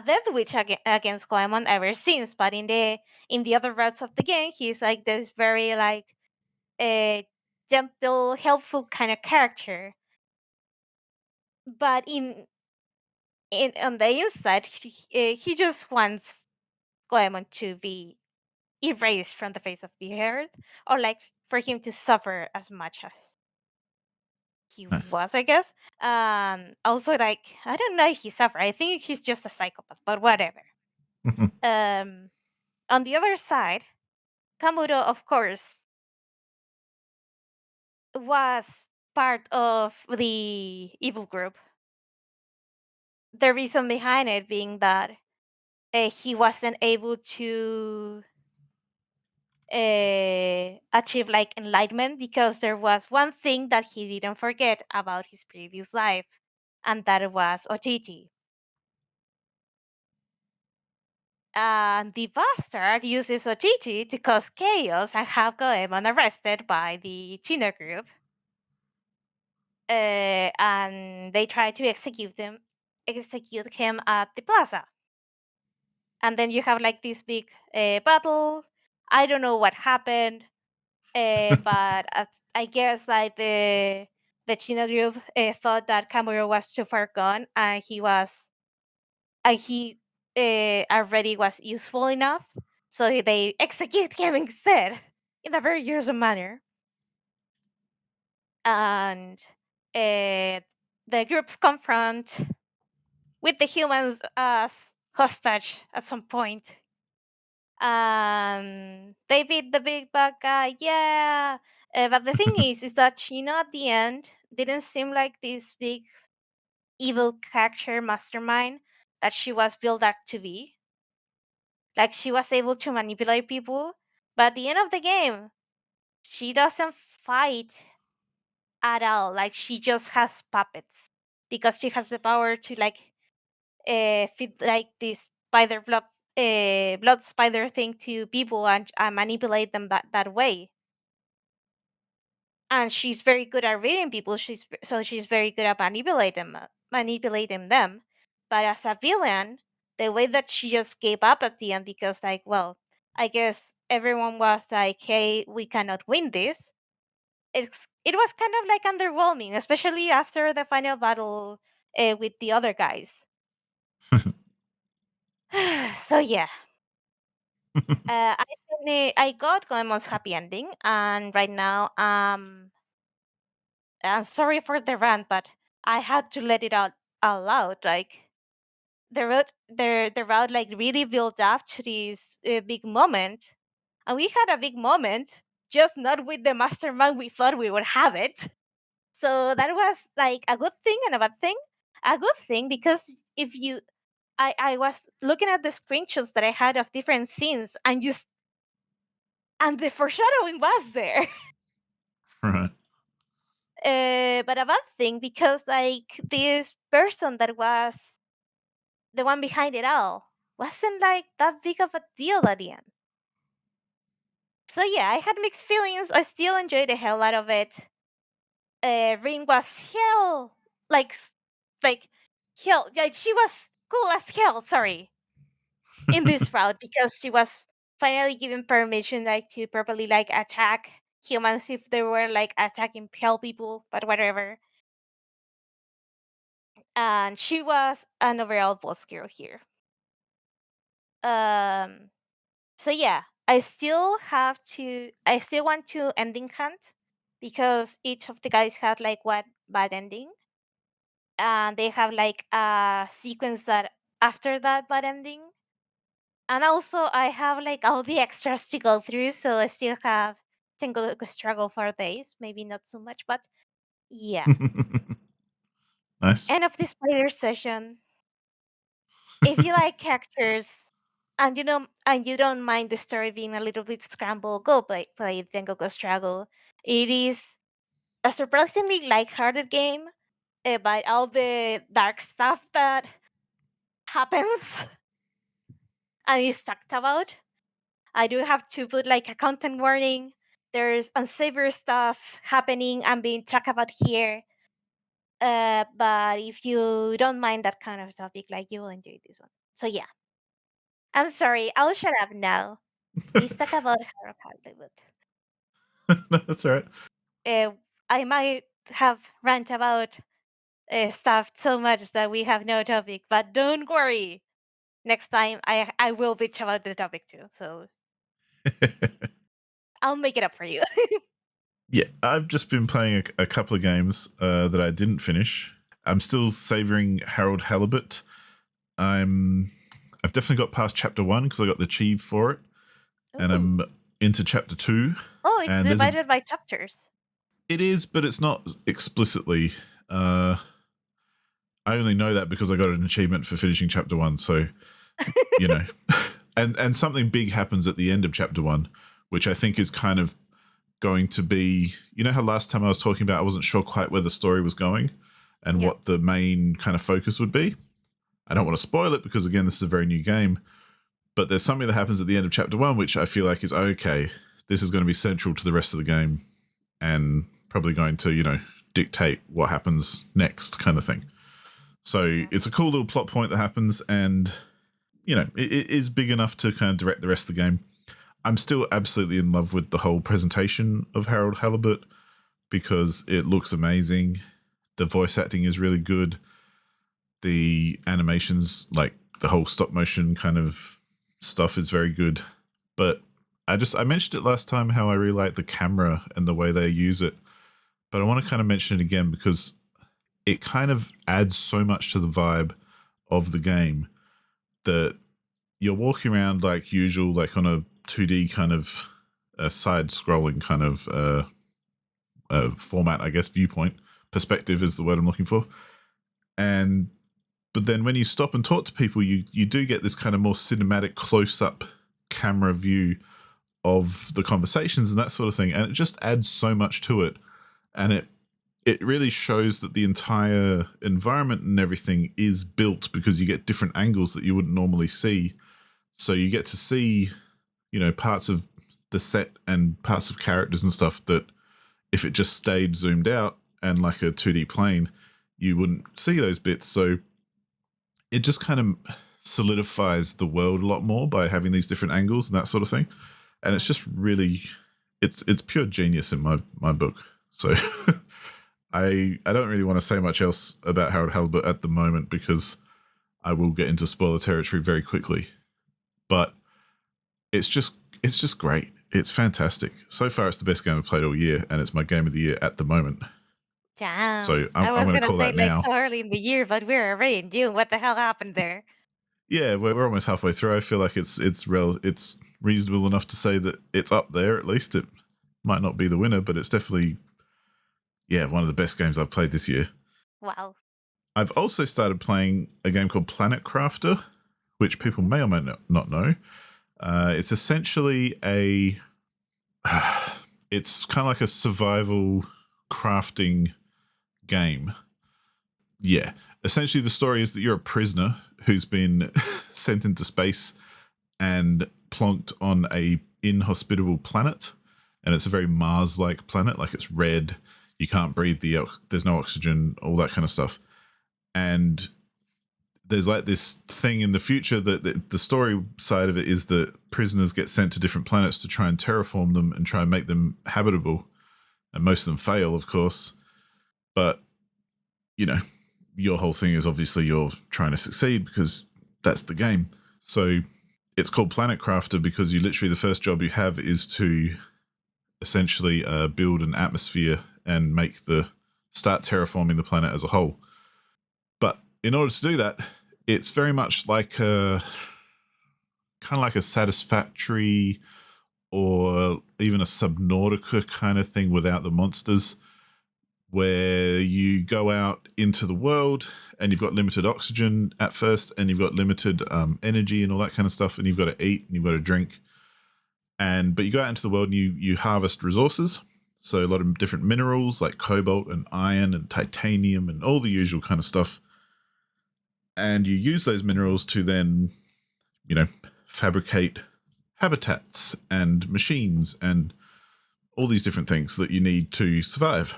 Speaker 1: death wish against Goemon ever since. But in the other routes of the game, he's like this very like a gentle, helpful kind of character. But in on the inside, he just wants Goemon to be erased from the face of the earth, or like for him to suffer as much as he
Speaker 2: Nice.
Speaker 1: was, I guess. Also, like I don't know if he suffered. I think he's just a psychopath, but whatever. Um, on the other side, Kamuro, of course, was part of the evil group. The reason behind it being that he wasn't able to achieve like enlightenment because there was one thing that he didn't forget about his previous life, and that was Otiti. And the bastard uses Otiti to cause chaos and have Goemon arrested by the Chino group. And they try to execute him at the plaza. And then you have like this big battle. I don't know what happened, but I guess like the Chino group thought that Kamuro was too far gone, and he already was useful enough, so they execute him instead in a very gruesome manner. And uh, the groups confront with the humans as hostage at some point. They beat the big bad guy, yeah. But the thing is that Chino at the end didn't seem like this big evil character mastermind that she was built up to be. Like she was able to manipulate people, but at the end of the game, she doesn't fight at all. Like she just has puppets because she has the power to like feed like this spider blood spider thing to people and manipulate them that way. And she's very good at reading people. She's very good at manipulating them. But as a villain, the way that she just gave up at the end because like, well, I guess everyone was like, hey, we cannot win this. It was kind of like underwhelming, especially after the final battle with the other guys. So yeah, I got Goemon's happy ending, and right now, I'm sorry for the rant, but I had to let it out loud. Like the route, like really built up to this big moment, and we had a big moment, just not with the mastermind we thought we would have it. So that was like a good thing and a bad thing. A good thing because if you, I was looking at the screenshots that I had of different scenes, and and the foreshadowing was there.
Speaker 2: Right.
Speaker 1: But a bad thing because like this person that was the one behind it all wasn't like that big of a deal at the end. So yeah, I had mixed feelings. I still enjoyed the hell out of it. Ring was hell, like like hell. Like she was cool as hell. Sorry, in this route because she was finally given permission like to properly like attack humans if they were like attacking hell people, but whatever. And she was an overall boss girl here. Um, so yeah, I still want to ending hunt because each of the guys had like one bad ending, and they have like a sequence that after that bad ending. And also I have like all the extras to go through, so I still have Tengo struggle for days, maybe not so much, but yeah.
Speaker 2: Nice.
Speaker 1: End of the spider session. If you like characters and you don't mind the story being a little bit scrambled, go play Tengo Go Struggle. It is a surprisingly lighthearted game about all the dark stuff that happens and is talked about. I do have to put like a content warning. There's unsavory stuff happening and being talked about here. But if you don't mind that kind of topic, like you will enjoy this one. So yeah, I'm sorry. I'll shut up now. Please talk about Halibut.
Speaker 2: No, that's all right.
Speaker 1: Uh, I might have rant about stuff so much that we have no topic, but don't worry. Next time, I will bitch about the topic too. So I'll make it up for you.
Speaker 2: Yeah, I've just been playing a couple of games that I didn't finish. I'm still savoring Harold Halibut. I've definitely got past chapter 1 because I got the achieve for it, and
Speaker 1: Ooh.
Speaker 2: I'm into chapter 2.
Speaker 1: Oh, it's
Speaker 2: And
Speaker 1: divided by chapters.
Speaker 2: it is, but it's not explicitly. I only know that because I got an achievement for finishing chapter 1. So you know, and something big happens at the end of chapter 1, which I think is kind of going to be, you know how last time I was talking about I wasn't sure quite where the story was going and
Speaker 1: Yeah.
Speaker 2: what the main kind of focus would be. I don't want to spoil it because, again, this is a very new game, but there's something that happens at the end of chapter 1 which I feel like is okay, this is going to be central to the rest of the game and probably going to, you know, dictate what happens next kind of thing. So it's a cool little plot point that happens, and, you know, it is big enough to kind of direct the rest of the game. I'm still absolutely in love with the whole presentation of Harold Halibut because it looks amazing. The voice acting is really good. The animations, like the whole stop motion kind of stuff, is very good. But I mentioned it last time how I really like the camera and the way they use it. But I want to kind of mention it again because it kind of adds so much to the vibe of the game that you're walking around like usual, like on a 2D kind of side-scrolling kind of format, I guess, viewpoint. Perspective is the word I'm looking for. But then when you stop and talk to people, you do get this kind of more cinematic close-up camera view of the conversations and that sort of thing. And it just adds so much to it. And it really shows that the entire environment and everything is built because you get different angles that you wouldn't normally see. So you get to see, you know, parts of the set and parts of characters and stuff that if it just stayed zoomed out and like a 2D plane, you wouldn't see those bits. So it just kind of solidifies the world a lot more by having these different angles and that sort of thing. And it's just really, it's pure genius in my book. So I don't really want to say much else about Harold Halibut at the moment because I will get into spoiler territory very quickly. But it's just great. It's fantastic. So far, it's the best game I've played all year, and it's my game of the year at the moment.
Speaker 1: Damn.
Speaker 2: So
Speaker 1: I
Speaker 2: I'm
Speaker 1: was
Speaker 2: going to
Speaker 1: gonna
Speaker 2: call
Speaker 1: say
Speaker 2: that
Speaker 1: like
Speaker 2: now.
Speaker 1: so early in the year, but we're already in June. What the hell happened there?
Speaker 2: Yeah, we're almost halfway through. I feel like it's reasonable enough to say that it's up there. At least it might not be the winner, but it's definitely, yeah, one of the best games I've played this year.
Speaker 1: Wow.
Speaker 2: I've also started playing a game called Planet Crafter, which people may or may not know. It's essentially it's kind of like a survival crafting game. Yeah. Essentially, the story is that you're a prisoner who's been sent into space and plonked on a inhospitable planet. And it's a very Mars-like planet. Like, it's red. You can't breathe. There's no oxygen, all that kind of stuff. And there's like this thing in the future that the story side of it is that prisoners get sent to different planets to try and terraform them and try and make them habitable. And most of them fail, of course. But, you know, your whole thing is obviously you're trying to succeed because that's the game. So it's called Planet Crafter because you literally, the first job you have is to essentially build an atmosphere and start terraforming the planet as a whole. But in order to do that, it's very much like kind of like a Satisfactory or even a Subnautica kind of thing without the monsters, where you go out into the world and you've got limited oxygen at first and you've got limited energy and all that kind of stuff, and you've got to eat and you've got to drink. But you go out into the world and you harvest resources. So a lot of different minerals like cobalt and iron and titanium and all the usual kind of stuff. And you use those minerals to then, you know, fabricate habitats and machines and all these different things that you need to survive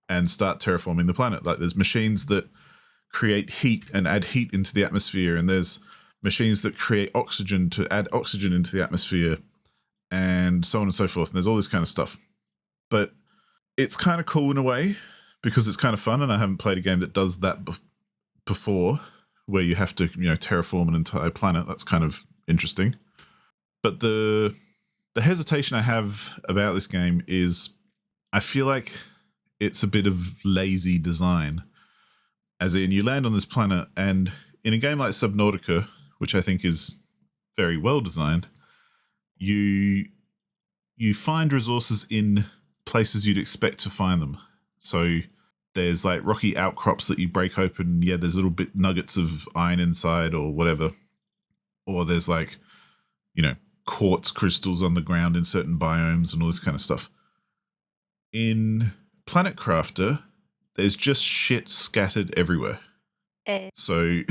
Speaker 2: and start terraforming the planet. Like, there's machines that create heat and add heat into the atmosphere, and there's machines that create oxygen to add oxygen into the atmosphere, and so on and so forth. And there's all this kind of stuff. But it's kind of cool in a way because it's kind of fun, and I haven't played a game that does that before, where you have to, you know, terraform an entire planet. That's kind of interesting. But the hesitation I have about this game is I feel like it's a bit of lazy design. As in, you land on this planet, and in a game like Subnautica, which I think is very well designed, you find resources in places you'd expect to find them. So there's like rocky outcrops that you break open. Yeah, there's little bit nuggets of iron inside or whatever. Or there's like, you know, quartz crystals on the ground in certain biomes and all this kind of stuff. In Planet Crafter, there's just shit scattered everywhere.
Speaker 1: Eh,
Speaker 2: So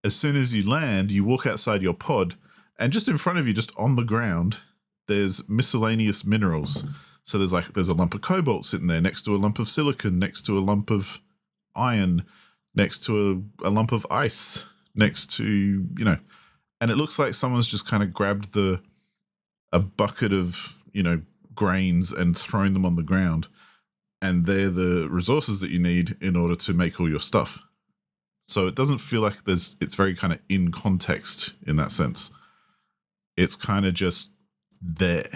Speaker 2: as soon as you land, you walk outside your pod, and just in front of you, just on the ground, there's miscellaneous minerals. So there's a lump of cobalt sitting there next to a lump of silicon, next to a lump of iron, next to a lump of ice, next to, and it looks like someone's just kind of grabbed a bucket of, grains and thrown them on the ground. And they're the resources that you need in order to make all your stuff. So it doesn't feel like it's very kind of in context in that sense. It's kind of just there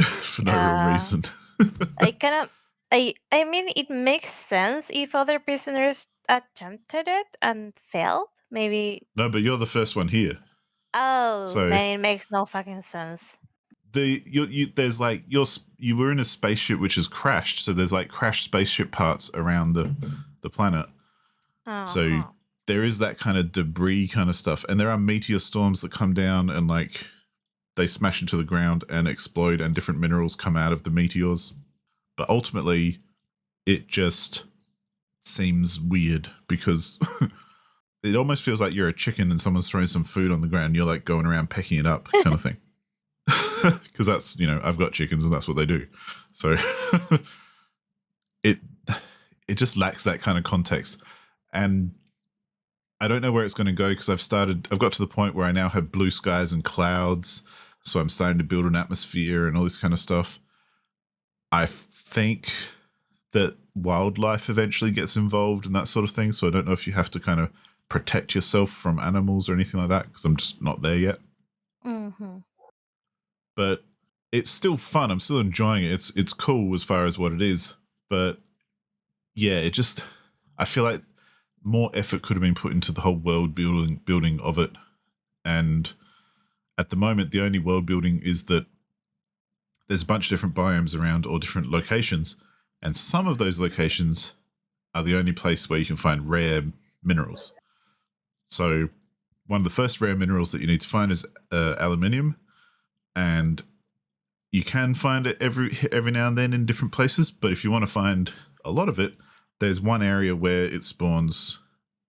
Speaker 2: for no real
Speaker 1: yeah.
Speaker 2: reason.
Speaker 1: I kind of. I mean, it makes sense if other prisoners attempted it and failed. Maybe.
Speaker 2: No, but you're the first one here.
Speaker 1: Oh,
Speaker 2: So
Speaker 1: then it makes no fucking sense.
Speaker 2: there's like you were in a spaceship which has crashed, so there's like crashed spaceship parts around the planet. So
Speaker 1: Uh-huh.
Speaker 2: there is that kind of debris kind of stuff, and there are meteor storms that come down and like they smash into the ground and explode, and different minerals come out of the meteors. But ultimately, it just seems weird because it almost feels like you're a chicken and someone's throwing some food on the ground and you're like going around pecking it up kind of thing. Because that's, I've got chickens and that's what they do. So it just lacks that kind of context. And I don't know where it's going to go because I've got to the point where I now have blue skies and clouds. So I'm starting to build an atmosphere and all this kind of stuff. I think that wildlife eventually gets involved and that sort of thing. So I don't know if you have to kind of protect yourself from animals or anything like that because I'm just not there yet.
Speaker 1: Mm-hmm.
Speaker 2: But it's still fun. I'm still enjoying it. It's cool as far as what it is. But yeah, I feel like more effort could have been put into the whole world building of it. And at the moment, the only world building is that there's a bunch of different biomes around or different locations. And some of those locations are the only place where you can find rare minerals. So one of the first rare minerals that you need to find is aluminium. And you can find it every now and then in different places. But if you want to find a lot of it, there's one area where it spawns,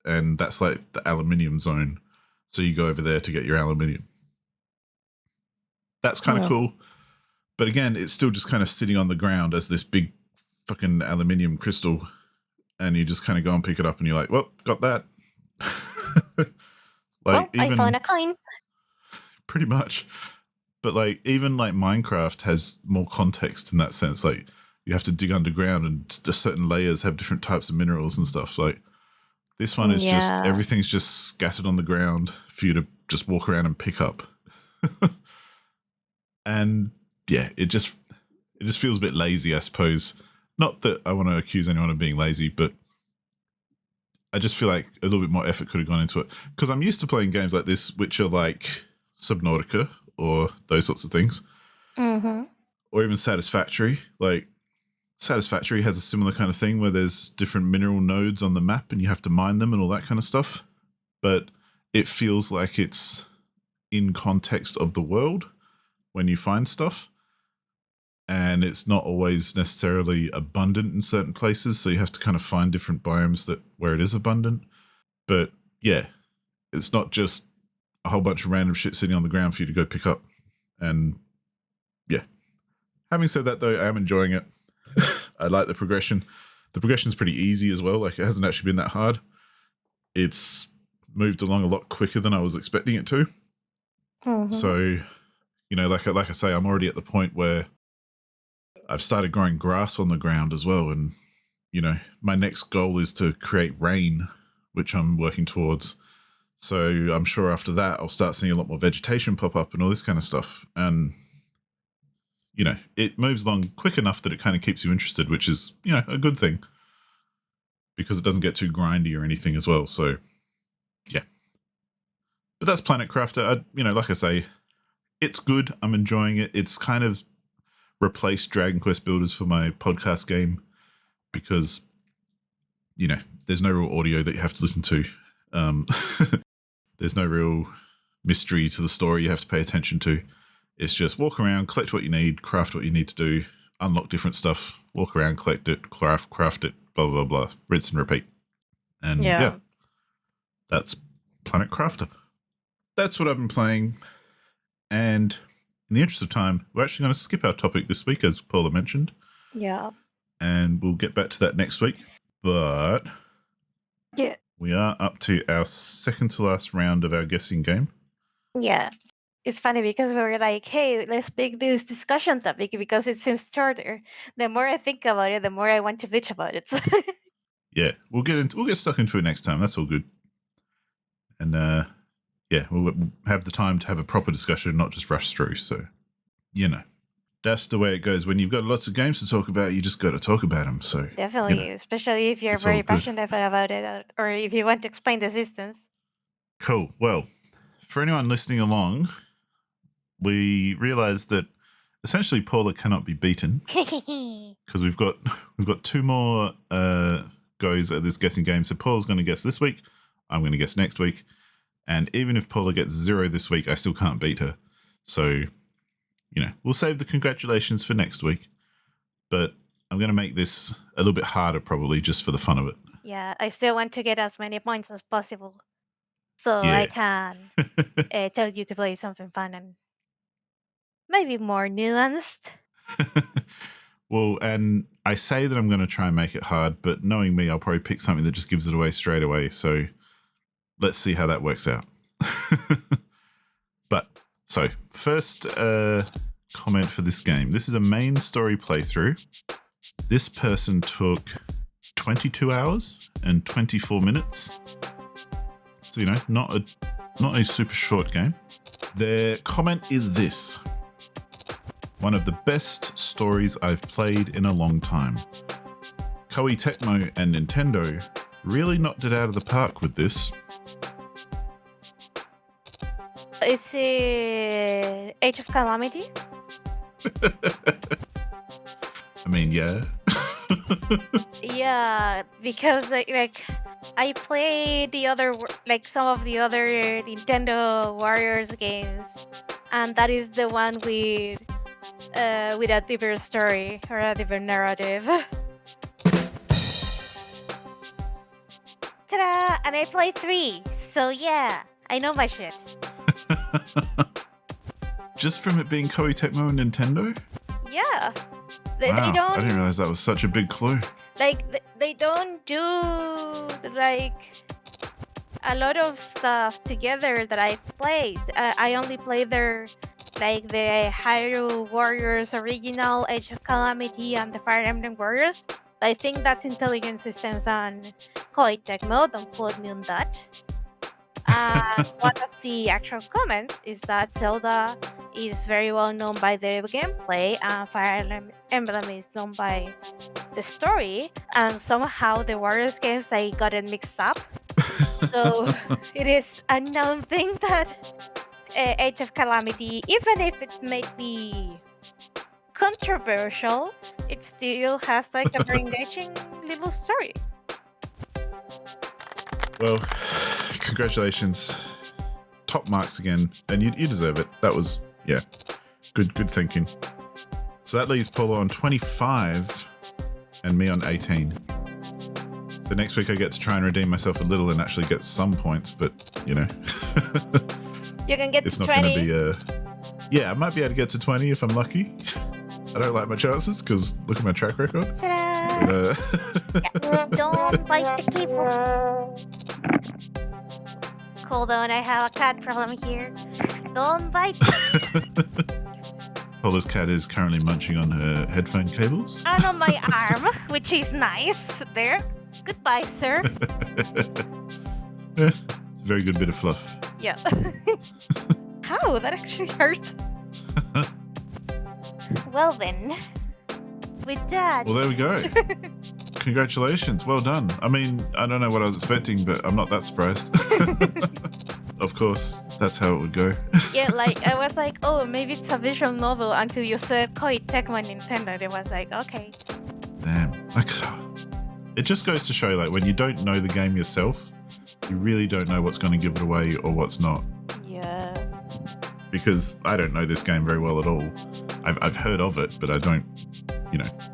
Speaker 2: and that's like the aluminium zone. So you go over there to get your aluminium. That's kind of cool. But again, it's still just kind of sitting on the ground as this big fucking aluminium crystal. And you just kind of go and pick it up and you're like, well, got that.
Speaker 1: Well, I found a coin.
Speaker 2: Pretty much. But like even like Minecraft has more context in that sense. Like you have to dig underground and certain layers have different types of minerals and stuff. Like this one is just everything's just scattered on the ground for you to just walk around and pick up. And yeah, it just feels a bit lazy, I suppose. Not that I want to accuse anyone of being lazy, but I just feel like a little bit more effort could have gone into it. Because I'm used to playing games like this, which are like Subnautica or those sorts of things.
Speaker 1: Mm-hmm.
Speaker 2: Or even Satisfactory. Like Satisfactory has a similar kind of thing where there's different mineral nodes on the map and you have to mine them and all that kind of stuff. But it feels like it's in context of the world when you find stuff. And it's not always necessarily abundant in certain places. So you have to kind of find different biomes where it is abundant. But yeah, it's not just a whole bunch of random shit sitting on the ground for you to go pick up. And yeah. Having said that, though, I am enjoying it. I like the progression. The progression's pretty easy as well. Like, it hasn't actually been that hard. It's moved along a lot quicker than I was expecting it to.
Speaker 1: Mm-hmm.
Speaker 2: So, like I say, I'm already at the point where I've started growing grass on the ground as well. And, my next goal is to create rain, which I'm working towards. So I'm sure after that, I'll start seeing a lot more vegetation pop up and all this kind of stuff. And it moves along quick enough that it kind of keeps you interested, which is, a good thing because it doesn't get too grindy or anything as well. So, yeah. But that's Planet Crafter. Like I say, it's good. I'm enjoying it. It's kind of replaced Dragon Quest Builders for my podcast game because, there's no real audio that you have to listen to. There's no real mystery to the story you have to pay attention to. It's just walk around, collect what you need, craft what you need to do, unlock different stuff, walk around, collect it, craft it, blah, blah, blah, rinse and repeat. And yeah, that's Planet Crafter. That's what I've been playing. And in the interest of time, we're actually going to skip our topic this week, as Paula mentioned.
Speaker 1: Yeah.
Speaker 2: And we'll get back to that next week. But
Speaker 1: yeah,
Speaker 2: we are up to our second to last round of our guessing game.
Speaker 1: Yeah. It's funny because we were like, hey, let's pick this discussion topic because it seems shorter. The more I think about it, the more I want to bitch about it.
Speaker 2: Yeah, we'll get stuck into it next time. That's all good. And yeah, we'll have the time to have a proper discussion, not just rush through. So, that's the way it goes. When you've got lots of games to talk about, you just got to talk about them. So
Speaker 1: Definitely, especially if you're very passionate about it, or if you want to explain the systems.
Speaker 2: Cool. Well, for anyone listening along, we realized that essentially Paula cannot be beaten because we've got 2 more goes at this guessing game. So Paula's going to guess this week. I'm going to guess next week. And even if Paula gets 0 this week, I still can't beat her. So, we'll save the congratulations for next week. But I'm going to make this a little bit harder probably just for the fun of it.
Speaker 1: Yeah, I still want to get as many points as possible. So I can tell you to play something fun and maybe more nuanced.
Speaker 2: Well, and I say that I'm going to try and make it hard, but knowing me, I'll probably pick something that just gives it away straight away. So let's see how that works out. So first comment for this game. This is a main story playthrough. This person took 22 hours and 24 minutes. So, not a super short game. Their comment is this: one of the best stories I've played in a long time. Koei Tecmo and Nintendo really knocked it out of the park with this.
Speaker 1: Is it Age of Calamity?
Speaker 2: I mean, yeah.
Speaker 1: Yeah, because I played some of the other Nintendo Warriors games, and that is the one with a deeper story or a deeper narrative. Ta-da! And I played 3, so yeah, I know my shit.
Speaker 2: Just from it being Koei Tecmo and Nintendo?
Speaker 1: Yeah.
Speaker 2: They don't, I didn't realize that was such a big clue.
Speaker 1: They don't do a lot of stuff together that I've played. I only played the Hyrule Warriors original, Age of Calamity, and the Fire Emblem Warriors. I think that's Intelligent Systems on Koei Tecmo. Don't quote me on that. One of the actual comments is that Zelda is very well known by the gameplay, and Fire Emblem is known by the story, and somehow the Warriors games, they got it mixed up. So it is a known thing that Age of Calamity, even if it may be controversial, it still has a very engaging little story.
Speaker 2: Well, congratulations. Top marks again, and you deserve it. That was, good thinking. So that leaves Paula on 25 and me on 18. So next week I get to try and redeem myself a little and actually get some points, but,
Speaker 1: You can get
Speaker 2: it's
Speaker 1: to
Speaker 2: not
Speaker 1: 20.
Speaker 2: going to be I might be able to get to 20 if I'm lucky. I don't like my chances because look at my track record.
Speaker 1: Ta-da! Don't bite the keyboard. Hold on, I have a cat problem here. Don't bite.
Speaker 2: Paula's cat is currently munching on her headphone cables.
Speaker 1: And on my arm, which is nice. There. Goodbye, sir.
Speaker 2: It's a very good bit of fluff.
Speaker 1: Yeah. How? That actually hurt. Well then, with that.
Speaker 2: Well, there we go. Congratulations. Well done. I mean, I don't know what I was expecting, but I'm not that surprised. Of course, that's how it would go.
Speaker 1: Yeah, I was like, oh, maybe it's a visual novel until you said Koei Tecmo and Nintendo. It was like, okay.
Speaker 2: Damn. It just goes to show, when you don't know the game yourself, you really don't know what's going to give it away or what's not.
Speaker 1: Yeah.
Speaker 2: because I don't know this game very well at all. I've heard of it, but I don't,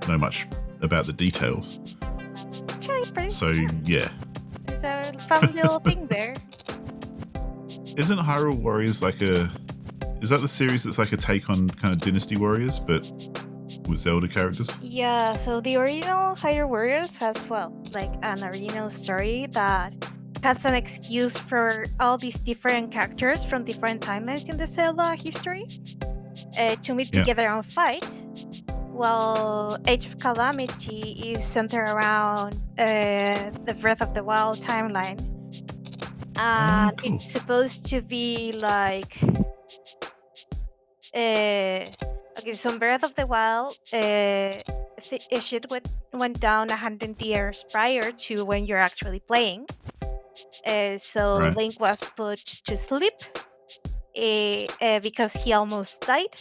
Speaker 2: know much about the details.
Speaker 1: Actually, pretty
Speaker 2: So
Speaker 1: fun.
Speaker 2: yeah,
Speaker 1: It's a fun little thing there.
Speaker 2: isn't Hyrule Warriors like a? Is that the series that's like a take on kind of Dynasty Warriors, but with Zelda characters?
Speaker 1: Yeah, so the original Hyrule Warriors has, well, like an original story that has an excuse for all these different characters from different timelines in the Zelda history to meet
Speaker 2: Yeah.
Speaker 1: together and fight. Well, Age of Calamity is centered around the Breath of the Wild timeline. And
Speaker 2: Cool.
Speaker 1: it's supposed to be like. Okay, so Breath of the Wild, shit went down 100 years prior to when you're actually playing. So
Speaker 2: Right.
Speaker 1: Link was put to sleep because he almost died.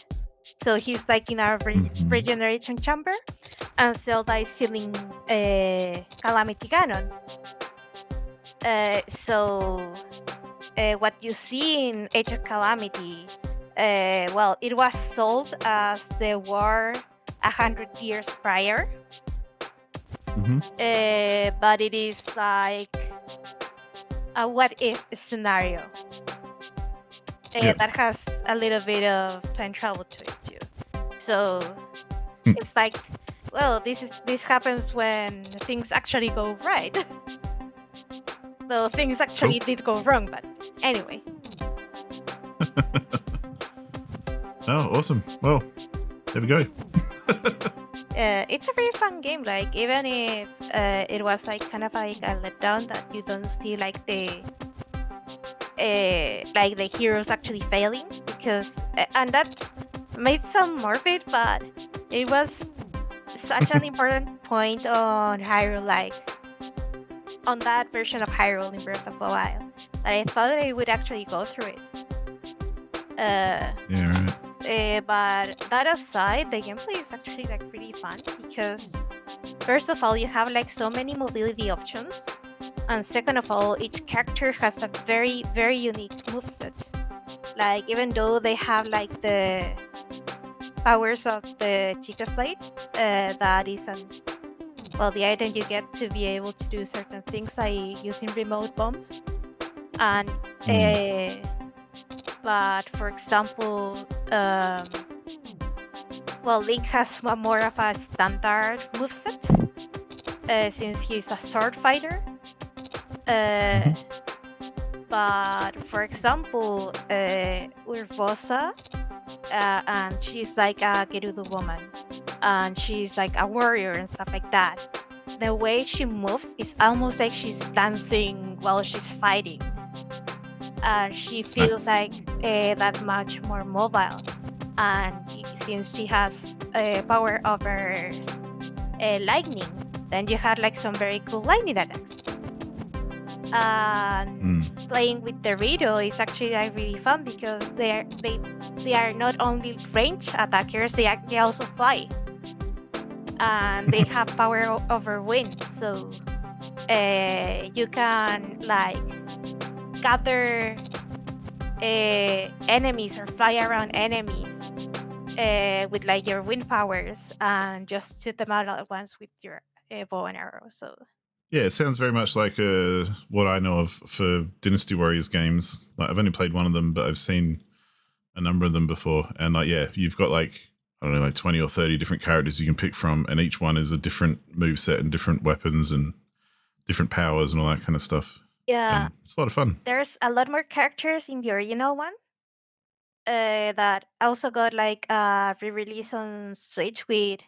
Speaker 1: So he's like in a
Speaker 2: Mm-hmm.
Speaker 1: regeneration chamber, and Zelda is sealing Calamity Ganon. So what you see in Age of Calamity, well, it was sold as the war 100 years prior,
Speaker 2: Mm-hmm.
Speaker 1: but it is like a what if scenario
Speaker 2: Yeah.
Speaker 1: that has a little bit of time travel to it too. So
Speaker 2: Hmm.
Speaker 1: it's like, well, this happens when things actually go right. Though things
Speaker 2: Cool.
Speaker 1: actually did go wrong, but anyway.
Speaker 2: Oh, awesome. Well, there we go.
Speaker 1: It's a very fun game. Like even if it was like kind of like a letdown that you don't see like the heroes actually failing because and that might sound morbid, but it was such an important point on Hyrule, like on that version of Hyrule in Breath of the Wild, that I thought that I would actually go through it.
Speaker 2: Yeah, right.
Speaker 1: But that aside, the gameplay is actually like pretty fun because first of all, you have like so many mobility options, and second of all, each character has a very very unique moveset. Like even though they have like the powers of the Chica Slate, that is an well the item you get to be able to do certain things like using remote bombs, and
Speaker 2: Mm.
Speaker 1: but for example, well, Link has more of a standard moveset since he's a sword fighter. Uh,
Speaker 2: Mm-hmm.
Speaker 1: but for example, Urbosa, and she's like a Gerudo woman, and she's like a warrior and stuff like that. The way she moves is almost like she's dancing while she's fighting. She feels
Speaker 2: Nice.
Speaker 1: like that much more mobile. And since she has power over lightning, then you have like some very cool lightning attacks. And
Speaker 2: Mm.
Speaker 1: playing with the Rito is actually like really fun because they are not only range attackers, they also fly, and they have power over wind. So you can like gather enemies or fly around enemies with like your wind powers and just shoot them out at once with your bow and arrow. So
Speaker 2: Yeah, it sounds very much like what I know of for Dynasty Warriors games. Like I've only played one of them, but I've seen a number of them before. And like, yeah, you've got like I don't know, like 20 or 30 different characters you can pick from, and each one is a different move set and different weapons and different powers and all that kind of stuff.
Speaker 1: yeah,
Speaker 2: And it's a lot of fun.
Speaker 1: there's a lot more characters in the original one that also got like a re-release on Switch with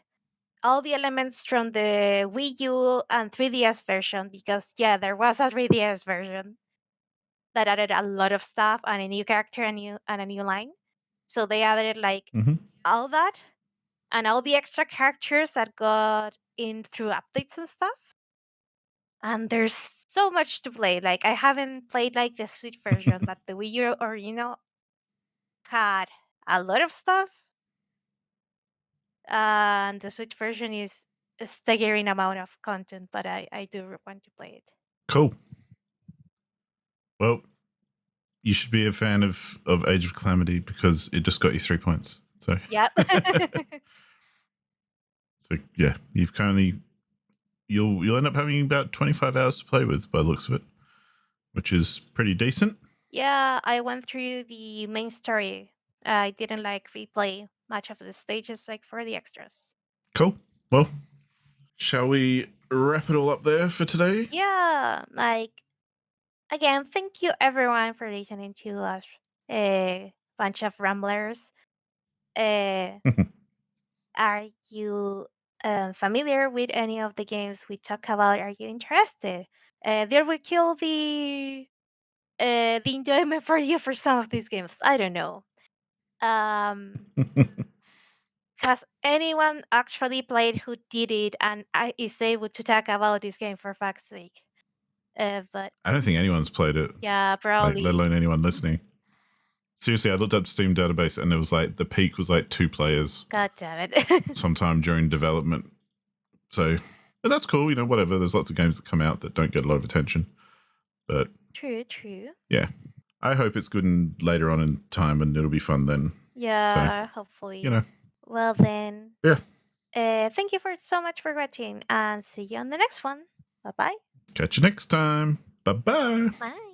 Speaker 1: all the elements from the Wii U and 3DS version, because yeah, there was a 3DS version that added a lot of stuff and a new character and a new line. So they added like
Speaker 2: Mm-hmm.
Speaker 1: all that and all the extra characters that got in through updates and stuff. And there's so much to play. Like I haven't played like the Switch version, but the Wii U original had a lot of stuff, and the Switch version is a staggering amount of content. But I do want to play it.
Speaker 2: Cool. Well, you should be a fan of Age of Calamity because it just got you 3 points. So
Speaker 1: Yep.
Speaker 2: so yeah, you'll end up having about 25 hours to play with by the looks of it, which is pretty decent.
Speaker 1: Yeah, I went through the main story. I didn't replay much of the stages for the extras.
Speaker 2: Cool. Well, shall we wrap it all up there for today?
Speaker 1: Yeah, again, thank you everyone for listening to us, a bunch of ramblers. Uh, are you familiar with any of the games we talk about? Are you interested? There will kill the enjoyment for you for some of these games. I don't know. Um, has anyone actually played who did it and is able to talk about this game for fuck's sake? But
Speaker 2: I don't think anyone's played it,
Speaker 1: yeah,
Speaker 2: like let
Speaker 1: probably.
Speaker 2: alone anyone listening. Seriously, I looked up Steam database and it was like the peak was like 2 players
Speaker 1: God damn it.
Speaker 2: sometime during development. So, but that's cool. Whatever. There's lots of games that come out that don't get a lot of attention. But
Speaker 1: True, true.
Speaker 2: yeah, I hope it's good and later on in time and it'll be fun then.
Speaker 1: Yeah, hopefully.
Speaker 2: You know,
Speaker 1: Well then,
Speaker 2: yeah.
Speaker 1: thank you for so much for watching and see you on the next one. Bye-bye.
Speaker 2: Catch you next time. Bye-bye.
Speaker 1: Bye.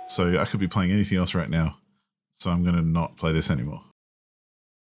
Speaker 2: So I could be playing anything else right now. So I'm going to not play this anymore.